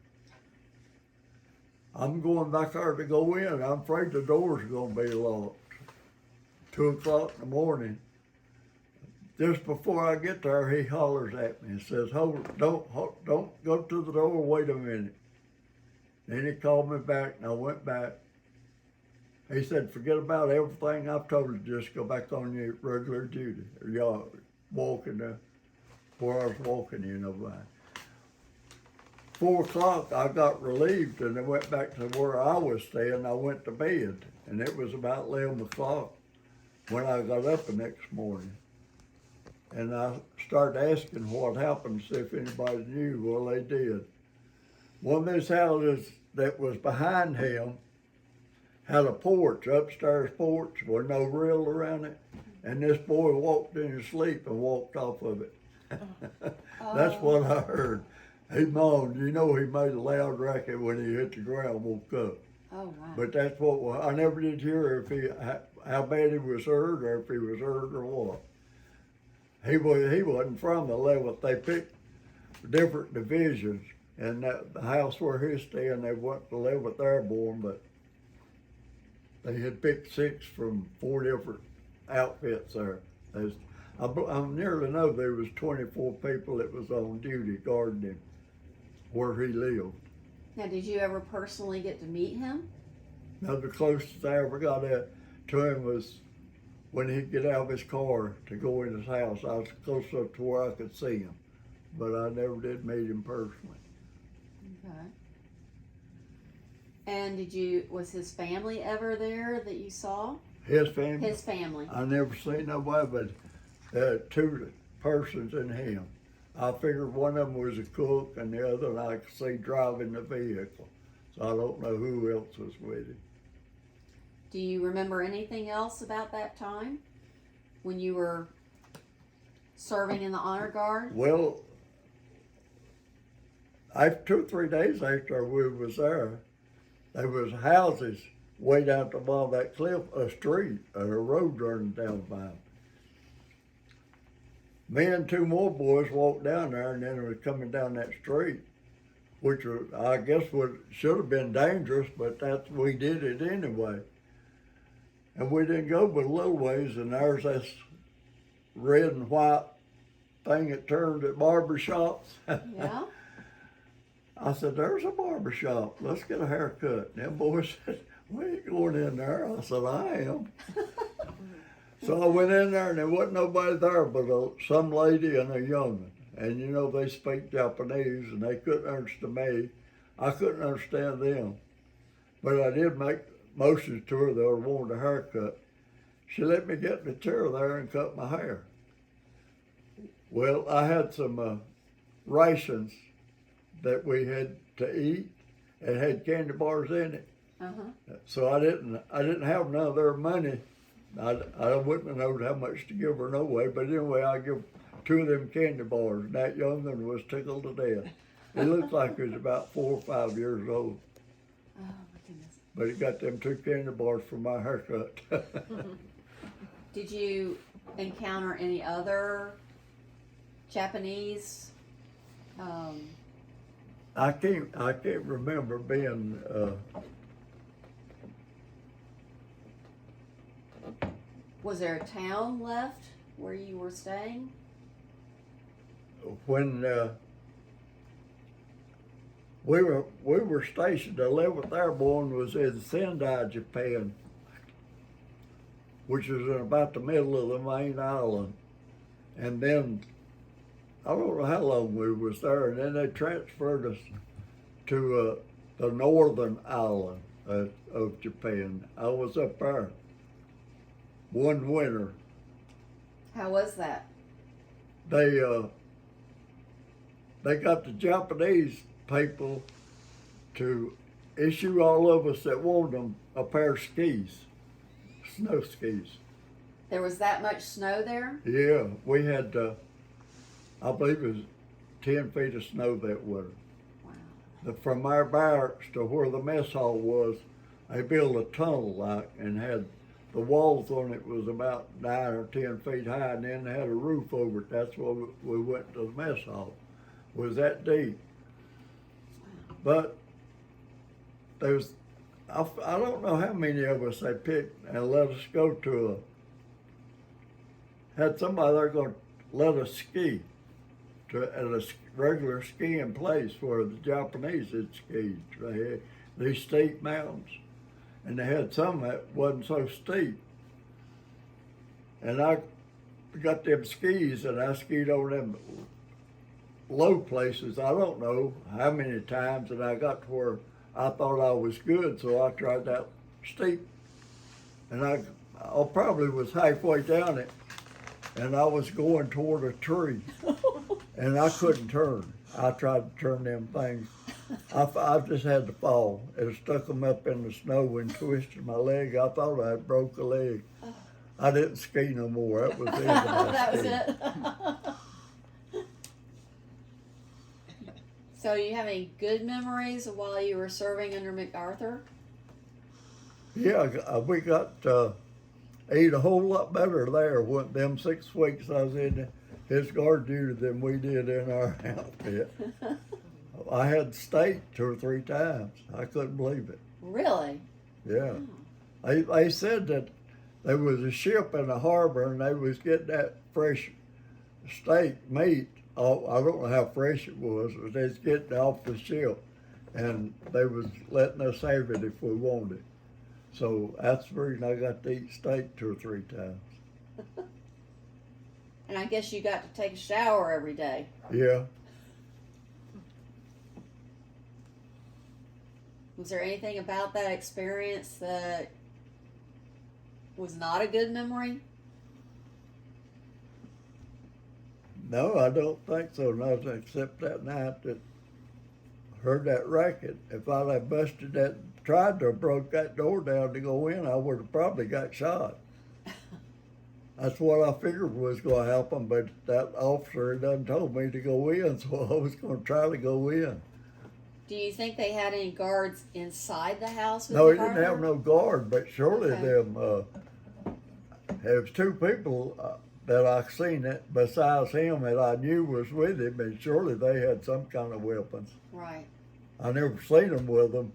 I'm going back there to go in. I'm afraid the doors are going to be locked. 2 o'clock in the morning. Just before I get there, he hollers at me and says, don't go to the door, wait a minute. Then he called me back and I went back. He said, forget about everything I've told you, just go back on your regular duty. Or y'all walking there, where I was walking, you know, by. 4 o'clock, I got relieved and I went back to where I was staying. I went to bed and it was about 11 o'clock when I got up the next morning. And I started asking what happened, see if anybody knew. Well, they did. One of these houses that was behind him had a porch, upstairs porch, with no rail around it. And this boy walked in his sleep and walked off of it. That's what I heard. He moaned. You know, he made a loud racket when he hit the ground, woke up. Oh, wow. But that's what, I never did hear if how bad he was hurt or if he was hurt or what. He wasn't from the 11th. They picked different divisions, and the house where he's staying, they went to 11th Airborne, but they had picked 6 from 4 different outfits there. I nearly know there was 24 people that was on duty guarding him where he lived. Now, did you ever personally get to meet him? Now, the closest I ever got to him was when he'd get out of his car to go in his house. I was close up to where I could see him, but I never did meet him personally. Okay. And was his family ever there that you saw? His family, His family. I never seen nobody but 2 persons in him. I figured one of them was a cook and the other I could see driving the vehicle. So I don't know who else was with him. Do you remember anything else about that time when you were serving in the honor guard? Well, after 2 or 3 days after we was there was houses way down at the bottom of that cliff, a street, a road running down by. Me and 2 more boys walked down there, and then it was coming down that street, which was, I guess, should have been dangerous, but we did it anyway. And we didn't go but a little ways, and there's this red and white thing that turned at barber shops. Yeah. I said, there's a barber shop. Let's get a haircut. And them boys said, we ain't going in there. I said, I am. So I went in there and there wasn't nobody there but some lady and a young one. And you know, they speak Japanese and they couldn't understand me. I couldn't understand them. But I did make motions to her that I wanted a haircut. She let me get in the chair there and cut my hair. Well, I had some rations that we had to eat. It had candy bars in it, Uh-huh. so I didn't have none of their money. I wouldn't have known how much to give her no way, but anyway, I give 2 of them candy bars. And that young one was tickled to death. He looked like he was about 4 or 5 years old, Oh, my goodness. but he got them 2 candy bars for my haircut. Did you encounter any other Japanese? I can't remember being Was there a town left where you were staying? when we were stationed. The 11th Airborne was in Sendai, Japan, which is in about the middle of the main island. And then I don't know how long we was there, and then they transferred us to the northern island of Japan. I was up there one winter. How was that? They got the Japanese people to issue all of us that wanted them a pair of skis, snow skis. There was that much snow there? Yeah, we had, I believe it was 10 feet of snow that winter. Wow. From our barracks to where the mess hall was, they built a tunnel like and had the walls on it was about 9 or 10 feet high, and then they had a roof over it. That's where we went to the mess hall. Was that deep? But there's, I don't know how many of us they picked and let us go to had somebody there going to let us ski at a regular skiing place where the Japanese had skied. They had these steep mountains, and they had some that wasn't so steep. And I got them skis, and I skied over them low places. I don't know how many times, and I got to where I thought I was good, so I tried that steep. And I probably was halfway down it, and I was going toward a tree, and I couldn't turn. I tried to turn them things. I just had to fall. It stuck them up in the snow and twisted my leg. I thought I had broke a leg. I didn't ski no more. That was the end of my That was ski. it. So, you have any good memories of while you were serving under MacArthur? Yeah, we got ate a whole lot better there. When them 6 weeks I was in his guard duty than we did in our outfit. I had steak 2 or 3 times. I couldn't believe it. Really? Yeah. They said that there was a ship in the harbor and they was getting that fresh steak meat. Oh, I don't know how fresh it was, but they was getting it off the ship, and they was letting us have it if we wanted. So that's the reason I got to eat steak 2 or 3 times. And I guess you got to take a shower every day. Yeah. Was there anything about that experience that was not a good memory? No, I don't think so. Nothing except that night that heard that racket. If I'd have busted that, tried to have broke that door down to go in, I would have probably got shot. That's what I figured was going to happen, but that officer done told me to go in, so I was going to try to go in. Do you think they had any guards inside the house? With No, he MacArthur? didn't have no guard, but surely Okay. them, there was 2 people that I seen it besides him that I knew was with him, and surely they had some kind of weapons. Right. I never seen them with them,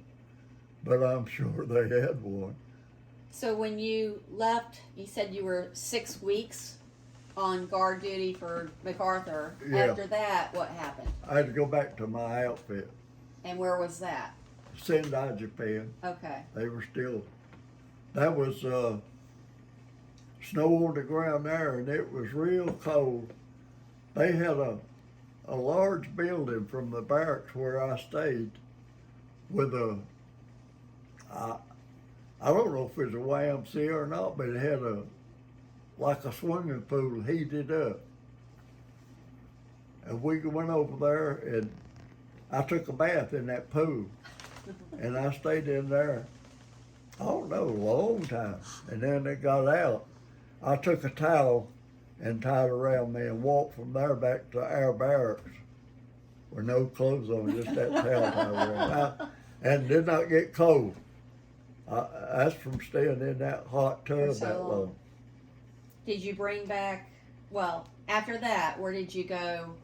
but I'm sure they had one. So when you left, you said you were 6 weeks on guard duty for MacArthur. Yeah. After that, what happened? I had to go back to my outfit. And where was that? Sendai, Japan. Okay. They were still, that was snow on the ground there, and it was real cold. They had a large building from the barracks where I stayed with I don't know if it was a YMCA or not, but it had like a swimming pool heated up. And we went over there and I took a bath in that pool. And I stayed in there, I don't know, a long time. And then they got out. I took a towel and tied it around me and walked from there back to our barracks with no clothes on, just that towel tied around. And did not get cold. That's from staying in that hot tub so that long. long. Did you bring back, well, after that, where did you go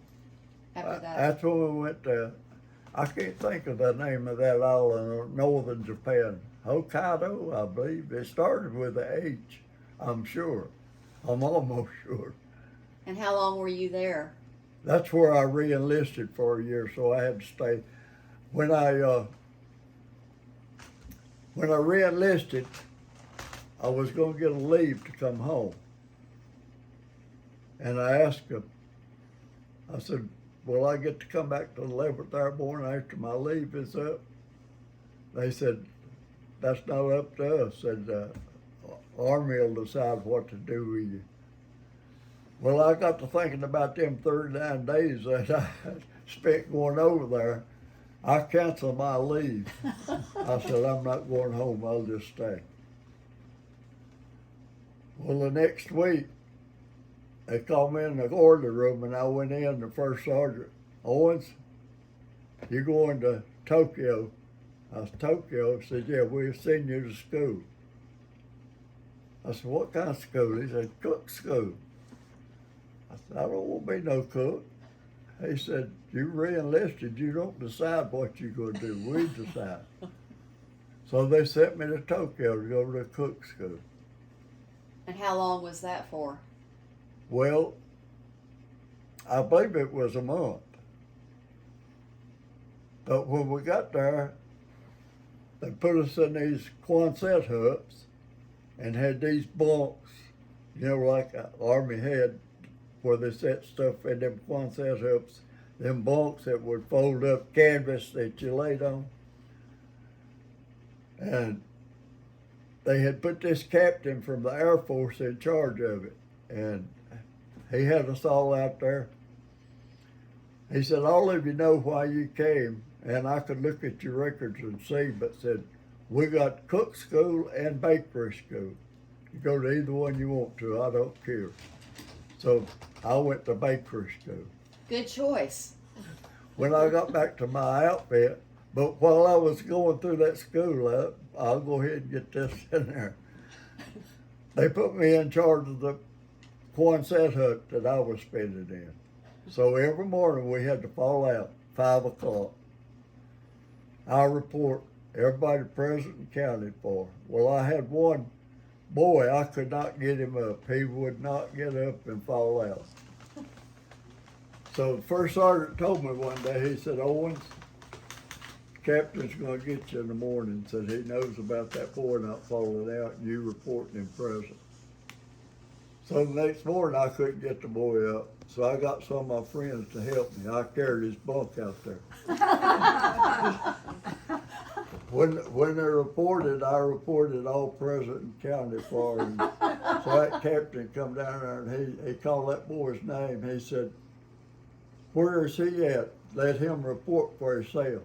after that? That's when we went to, I can't think of the name of that island in northern Japan. Hokkaido, I believe. It started with a H, I'm sure. I'm almost sure. And how long were you there? That's where I re-enlisted for a year, so I had to stay. When I re-enlisted, I was going to get a leave to come home. And I asked them, I said, will I get to come back to the 11th Airborne after my leave is up? They said, that's not up to us. Said, Army will decide what to do with you. Well, I got to thinking about them 39 days that I spent going over there. I canceled my leave. I said, I'm not going home, I'll just stay. Well, the next week, they called me in the order room and I went in, the first sergeant, Owens, you going to Tokyo? I said, Tokyo? He said, yeah, we'll send you to school. I said, what kind of school? He said, cook school. I said, I don't want to be no cook. He said, you re-enlisted, you don't decide what you're going to do, we decide. So they sent me to Tokyo to go to cook school. And how long was that for? Well, I believe it was a month. But when we got there, they put us in these Quonset huts and had these bunks, you know, like an army had, where they set stuff in them Quonset huts, them bunks that would fold up canvas that you laid on. And they had put this captain from the Air Force in charge of it. And he had us all out there. He said, all of you know why you came, and I could look at your records and see, but said, we got cook school and bakery school. You go to either one you want to, I don't care. So I went to bakery school. Good choice. When I got back to my outfit, but while I was going through that school, I'll go ahead and get this in there. They put me in charge of the Quonset hut that I was spending in. So every morning we had to fall out, 5 o'clock. I report everybody present and counted for. Well, I had one boy, I could not get him up. He would not get up and fall out. So the first sergeant told me one day, he said, Owens, captain's gonna get you in the morning. Said he knows about that boy not falling out and you reporting him present. So the next morning I couldn't get the boy up. So I got some of my friends to help me. I carried his bunk out there. When they reported, I reported all present and counted for. And so that captain come down there and he called that boy's name. He said, where is he at? Let him report for himself.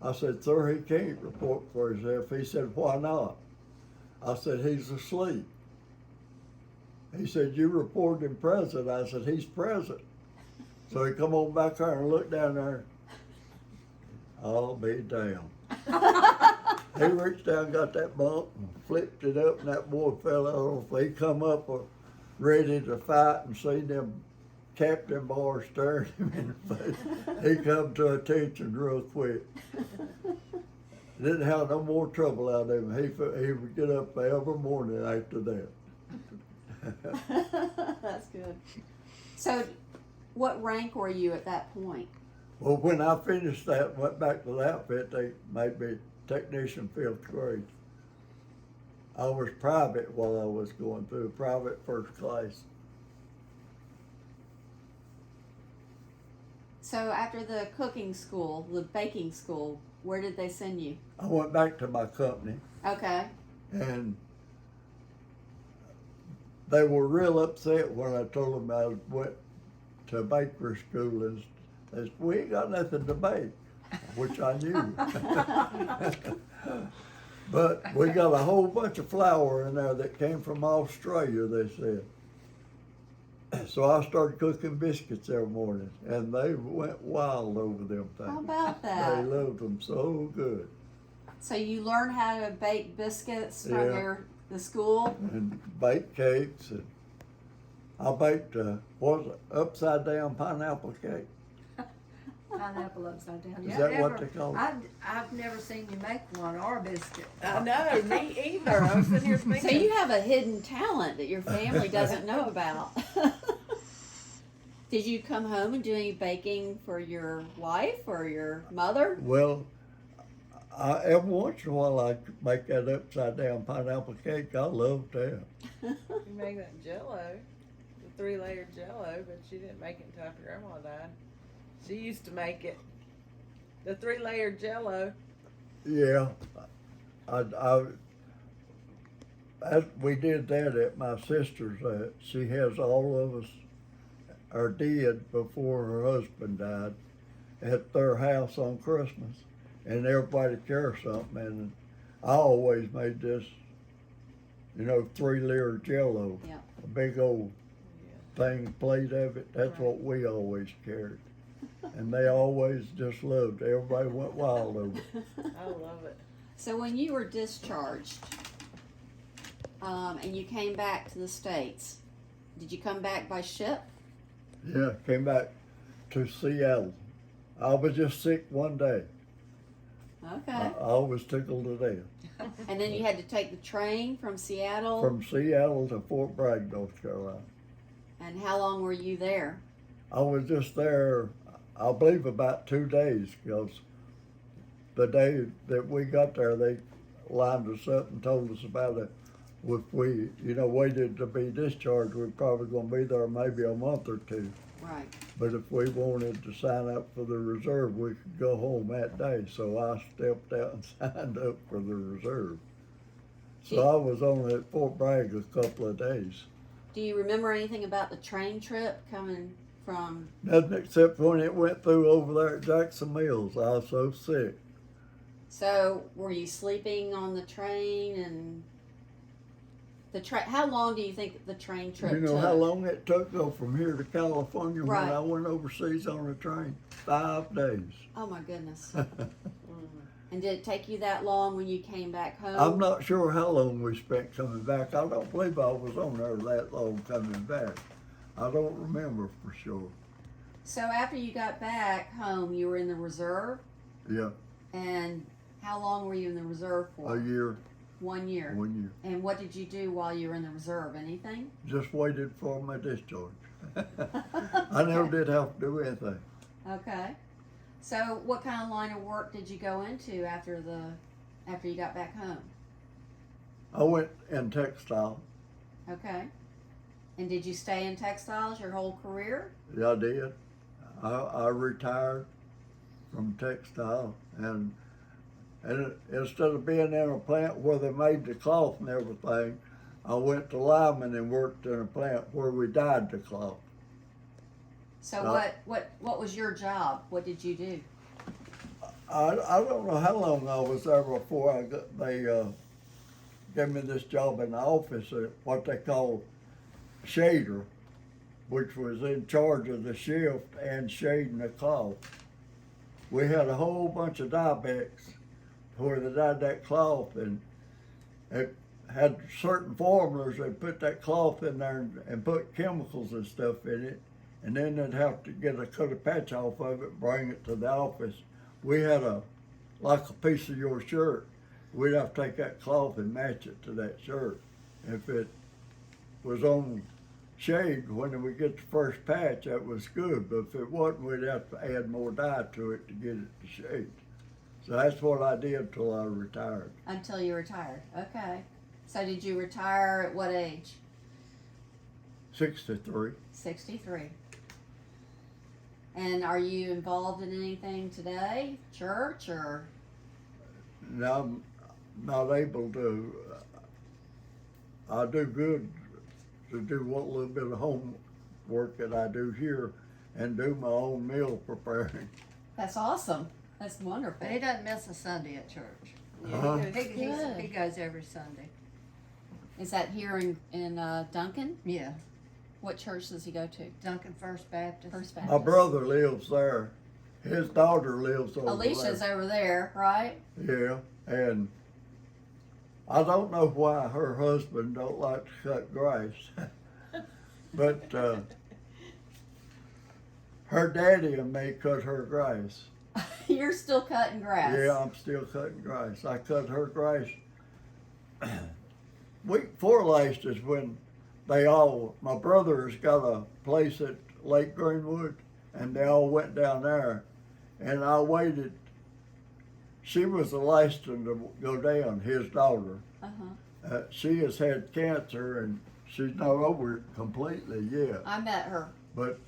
I said, sir, he can't report for himself. He said, why not? I said, he's asleep. He said, you reported him present. I said, he's present. So he come on back there and looked down there. I'll be damned. He reached down, got that bump, and flipped it up, and that boy fell off. He come up ready to fight and seen them captain bars staring him in the face. He come to attention real quick. Didn't have no more trouble out of him. He would get up every morning after that. That's good. So, what rank were you at that point? Well, when I finished that, went back to the outfit, they made me technician 5th grade. I was private while I was going through, private first class. So, after the cooking school, the baking school, where did they send you? I went back to my company, Okay. and they were real upset when I told them I went to bakery school and they said, we ain't got nothing to bake, which I knew. But we got a whole bunch of flour in there that came from Australia, they said. So I started cooking biscuits every morning, and they went wild over them things. How about They that? loved them so good. So you learned how to bake biscuits from Yeah. the school? And baked cakes, and I baked, upside down pineapple cake. Pineapple upside down. Is Yeah, that what never- they call it? I've never seen you make one or a biscuit. I know, me either. I was sitting here thinking. So you have a hidden talent that your family doesn't know about. Did you come home and do any baking for your wife or your mother? Well, every once in a while I make that upside down pineapple cake. I love that. You made that Jello, the 3-layer Jello, but she didn't make it until after Grandma died. She used to make it, the 3-layer Jello. Yeah, we did that at my sister's. She has all of us, or did before her husband died, at their house on Christmas, and everybody carried something. And I always made this, 3-layer Jello, Yeah. a big old thing, plate of it. That's what we always carried. And they always just loved it. Everybody went wild over it. I love it. So when you were discharged, and you came back to the States, did you come back by ship? Yeah, came back to Seattle. I was just sick one day. Okay. I was tickled to death. And then you had to take the train from Seattle? From Seattle to Fort Bragg, North Carolina. And how long were you there? I was just there, I believe, about 2 days, because the day that we got there, they lined us up and told us about it. If we, waited to be discharged, we're probably gonna be there maybe a month or two. Right. But if we wanted to sign up for the reserve, we could go home that day. So I stepped out and signed up for the reserve. So I was only at Fort Bragg a couple of days. Do you remember anything about the train trip coming from? Nothing except when it went through over there at Jackson Mills. I was so sick. So were you sleeping on the train and the train? How long do you think the train trip You know took? how long it took to go from here to California Right. when I went overseas on a train? 5 days. Oh my goodness. And did it take you that long when you came back home? I'm not sure how long we spent coming back. I don't believe I was on there that long coming back. I don't remember for sure. So after you got back home, you were in the reserve? Yeah, And how long were you in the reserve for? a year, 1 year. 1 year. And what did you do while you were in the reserve? Anything? Just waited for my discharge. I never did have to do anything. Okay. So what kind of line of work did you go into after you got back home? I went in textile. Okay. And did you stay in textiles your whole career? Yeah, I did. I retired from textile, and instead of being in a plant where they made the cloth and everything, I went to Lyman and worked in a plant where we dyed the cloth. So what was your job? What did you do? I don't know how long I was there before they gave me this job in the office at what they call shader, which was in charge of the shift and shading the cloth. We had a whole bunch of diabetics where they dyed that cloth, and it had certain formulas. They put that cloth in there and put chemicals and stuff in it, and then they'd have to cut a patch off of it, bring it to the office. We had like a piece of your shirt. We'd have to take that cloth and match it to that shirt. If it was on shade when we get the first patch, that was good. But if it wasn't, we'd have to add more dye to it to get it to shade. So that's what I did till I retired. Until you retired. Okay. So did you retire at what age? 63. 63. And are you involved in anything today? Church or? Now I'm not able to. I do good to do what little bit of homework that I do here and do my own meal preparing. That's awesome. That's wonderful. But he doesn't miss a Sunday at church. Uh-huh. Yeah, he goes- Good. He goes every Sunday. Is that here in Duncan? Yeah. What church does he go to? Duncan First Baptist. First My Baptist. brother lives there. His daughter lives over Alicia's there. over there, right? Yeah, and I don't know why her husband don't like to cut grass. But her daddy and me cut her grass. You're still cutting grass. Yeah, I'm still cutting grass. I cut her grass. Week before last is when my brother's got a place at Lake Greenwood, and they all went down there, and I waited. She was the last one to go down, his daughter. Uh-huh. She has had cancer, and she's not over it completely yet. I met her. But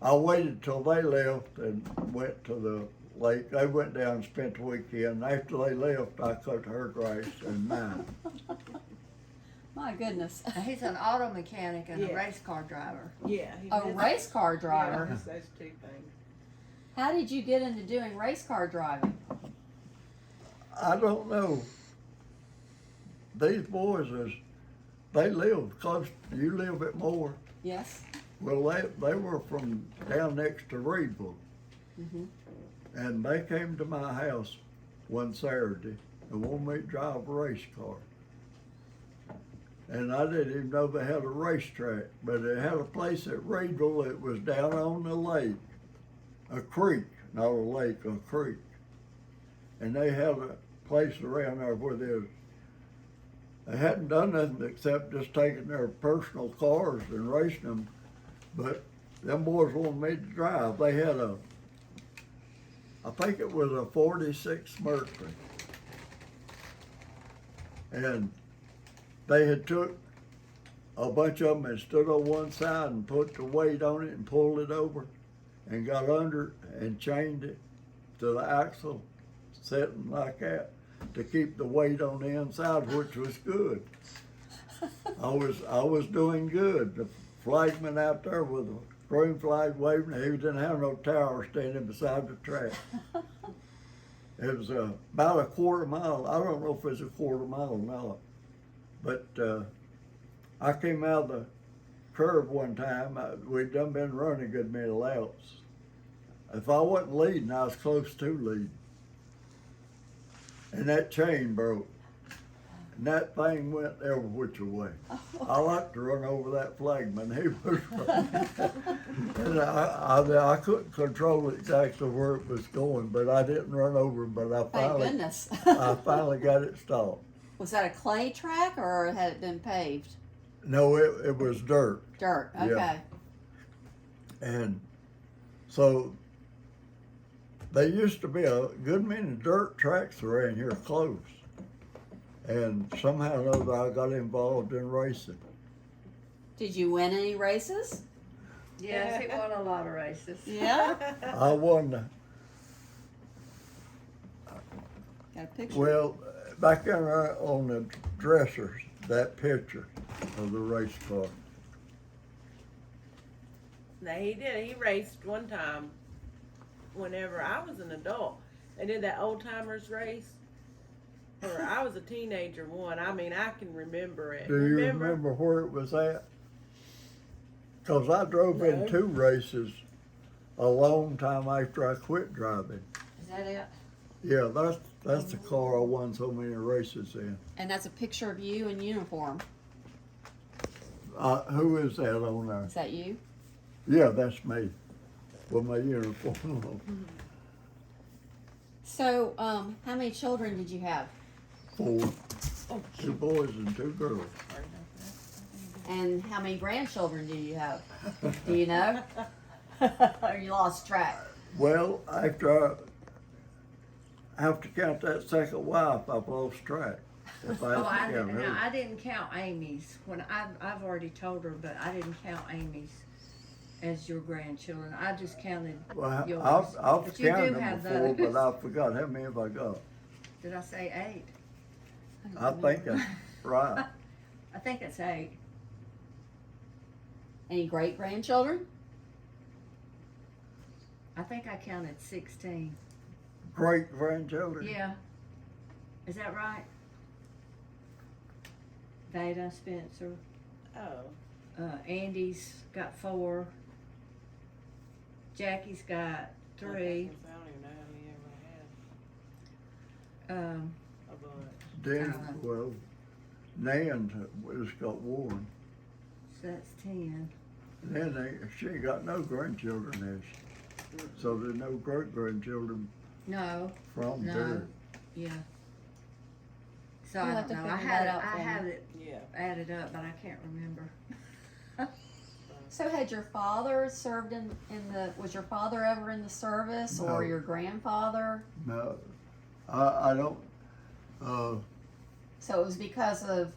I waited till they left and went to the lake. They went down and spent the weekend. After they left, I cut her grass and mine. My goodness. Now, he's an auto mechanic and a Yeah. race car driver. Yeah. he A does- race car Yeah, driver. that's those two things. How did you get into doing race car driving? I don't know. These boys they live close. You live at Moore. Yes. Well, they were from down next to Reedville, Mm-hmm. and they came to my house one Saturday and wanted me to drive a race car. And I didn't even know they had a racetrack, but they had a place at Reedville that was down on the lake, a creek, not a lake, a creek. And they had a place around there where they hadn't done nothing except just taking their personal cars and racing them. But them boys wanted me to drive. They had I think it was a 46 Mercury. And they had took a bunch of them and stood on one side and put the weight on it and pulled it over and got under it and chained it to the axle, sitting like that, to keep the weight on the inside, which was good. I was doing good. The flagman out there with a green flag waving, he didn't have no tower standing beside the track. It was about a quarter mile. I don't know if it's a quarter mile or not. But I came out of the curve one time. We'd done been running a good many laps. If I wasn't leading, I was close to leading. And that chain broke. And that thing went every which way. I like to run over that flagman. He was running. And I couldn't control exactly where it was going, but I didn't run over him. But Thank goodness. I finally got it stopped. Was that a clay track or had it been paved? No, it was dirt. Dirt. Yeah. Okay. And so there used to be a good many dirt tracks around here close. And somehow or other I got involved in racing. Did you win any races? Yes, he won a lot of races. Yeah. I won, Got a picture. well, back in there on the dressers, that picture of the race car. No, he did. He raced one time whenever I was an adult. They did that old timers race. Or I was a teenager one. I mean, I can remember it. Do you remember where it was at? Cause I drove No. in 2 races a long time after I quit driving. Is that it? Yeah, that's the car I won so many races in. And that's a picture of you in uniform. Who is that on there? Is that you? Yeah, that's me with my uniform on. So, how many children did you have? 4, 2 boys and 2 girls. And how many grandchildren do you have? Do you know? Or you lost track? Well, after I have to count that second wife, I've lost track. If I Oh, have I to count didn't. her. Now, I didn't count Amy's. When I've already told her, but I didn't count Amy's as your grandchildren. I just counted Well, yours. I've But you do counted them have before, those. but I forgot how many have I got. Did I say 8? I think that's right. I think it's 8. Any great grandchildren? I think I counted 16. great grandchildren. Yeah. Is that right? Veda, Spencer, Oh, Andy's got 4. Jackie's got 3. I don't even know how he ever had a bunch. Then, well, Nan has got 1. So that's 10. Then she ain't got no grandchildren, has she? So there's no great grandchildren No, from no. there. Yeah. So We'll I have don't to know. I figure had that it. out I for have me. it Yeah. added up, but I can't remember. So had your father served in the, was your father ever in the service No. or your grandfather? No, I don't, So it was because of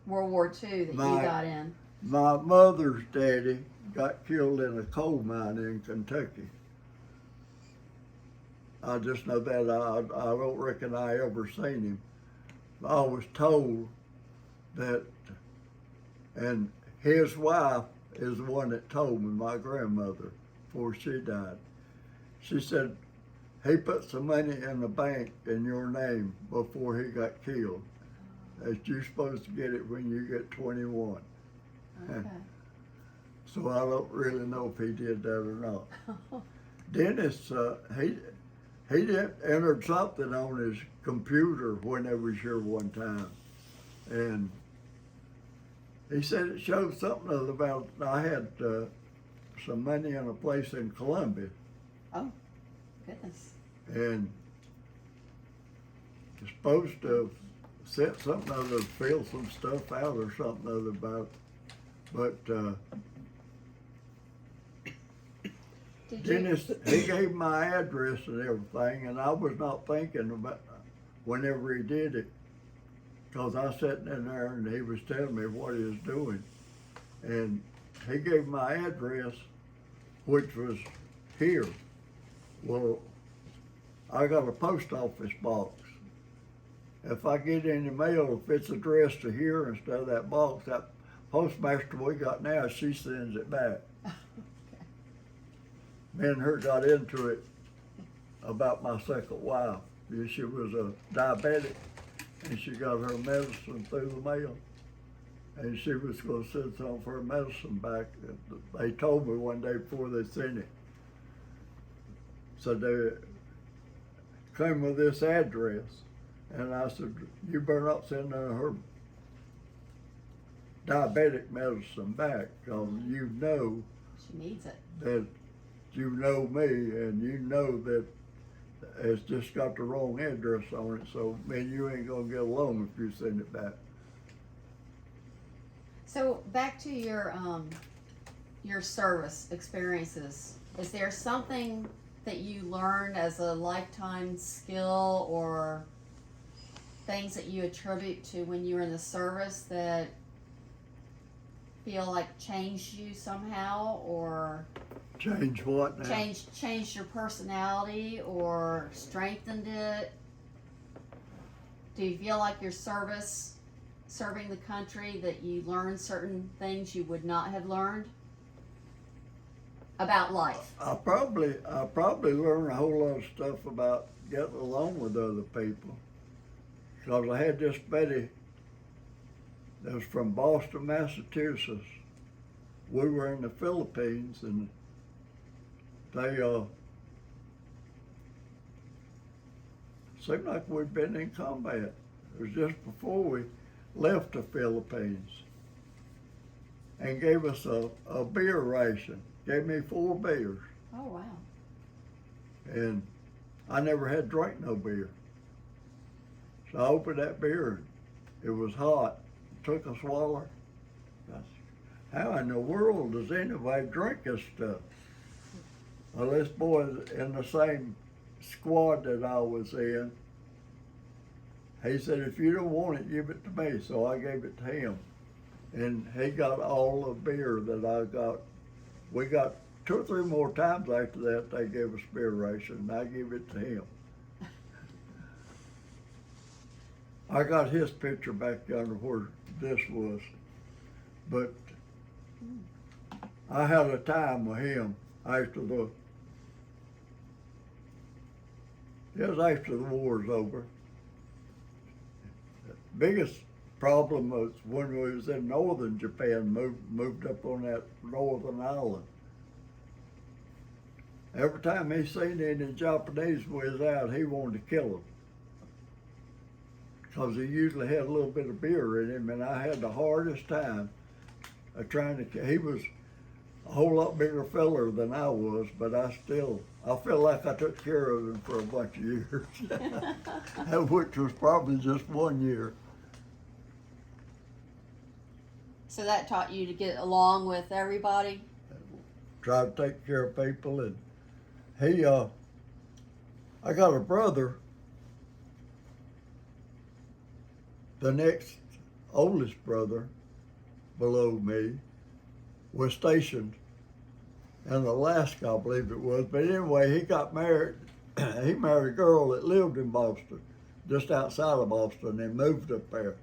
World War II that you My- got in. my mother's daddy got killed in a coal mine in Kentucky. I just know that. I don't reckon I ever seen him. I was told that, and his wife is the one that told me, my grandmother, before she died. She said, he put some money in the bank in your name before he got killed. That you're supposed to get it when you get 21. Okay. So I don't really know if he did that or not. Dennis, he did entered something on his computer when they was here one time, and he said it showed something about I had some money in a place in Columbia, Goodness. and you're supposed to have sent something other, fill some stuff out or something other about, but Did Dennis, he gave my address and everything, and I was not thinking about whenever he did it, cause I was sitting in there and he was telling me what he was doing, and he gave my address, which was here. Well, I got a post office box. If I get any mail, if it's addressed to here instead of that box, that postmaster we got now, she sends it back. Me and her got into it about my second wife. She was a diabetic, and she got her medicine through the mail. And she was gonna send some of her medicine back. They told me one day before they sent it. So they came with this address, and I said, you better not send none of her diabetic medicine back, cause you know She needs it. that you know me, and you know that it's just got the wrong address on it, so man, you ain't gonna get along if you send it back. So back to your service experiences. Is there something that you learned as a lifetime skill or things that you attribute to when you were in the service that feel like changed you somehow or Change what now? changed your personality or strengthened it? Do you feel like your serving the country, that you learned certain things you would not have learned about life? I probably learned a whole lot of stuff about getting along with other people. Cause I had this buddy that was from Boston, Massachusetts. We were in the Philippines, and they seemed like we'd been in combat. It was just before we left the Philippines, and gave us a beer ration. Gave me 4 beers, Oh wow. and I never had drank no beer. So I opened that beer, and it was hot. Took a swallow. I said, how in the world does anybody drink this stuff? Well, this boy in the same squad that I was in, he said, if you don't want it, give it to me. So I gave it to him. And he got all the beer that I got. We got 2 or 3 more times after that, they gave us beer ration, and I gave it to him. I got his picture back yonder where this was. But I had a time with him. after the it was after the war's over. Biggest problem was when we was in northern Japan, moved up on that northern island. Every time he seen any Japanese we was out, he wanted to kill them. Because he usually had a little bit of beer in him, and I had the hardest time of trying to, he was a whole lot bigger feller than I was, but I feel like I took care of him for a bunch of years. Which was probably just 1 year. So that taught you to get along with everybody? Try to take care of people, and he, I got a brother, the next oldest brother below me was stationed in Alaska, I believe it was. But anyway, he got married. He married a girl that lived in Boston, just outside of Boston, and moved up there.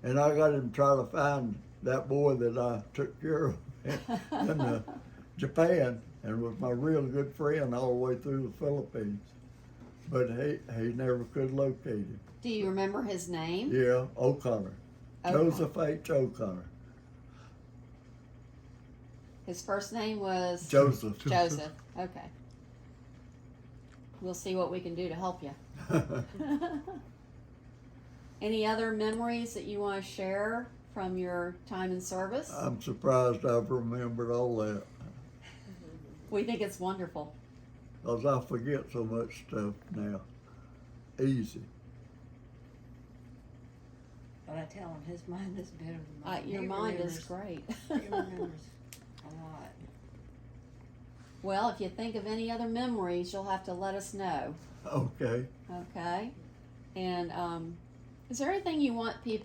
And I got him trying to find that boy that I took care of in Japan, and was my real good friend all the way through the Philippines. But he never could locate him. Do you remember his name? Yeah, O'Connor. Okay. Joseph H. O'Connor. His first name was Joseph. Joseph. Okay. We'll see what we can do to help you. Any other memories that you want to share from your time in service? I'm surprised I've remembered all that. We think it's wonderful. Because I forget so much stuff now. Easy. But I tell him his mind is better than mine. Your He mind is remembers- great. He remembers a lot. Well, if you think of any other memories, you'll have to let us know. Okay. Okay? And is there anything you want people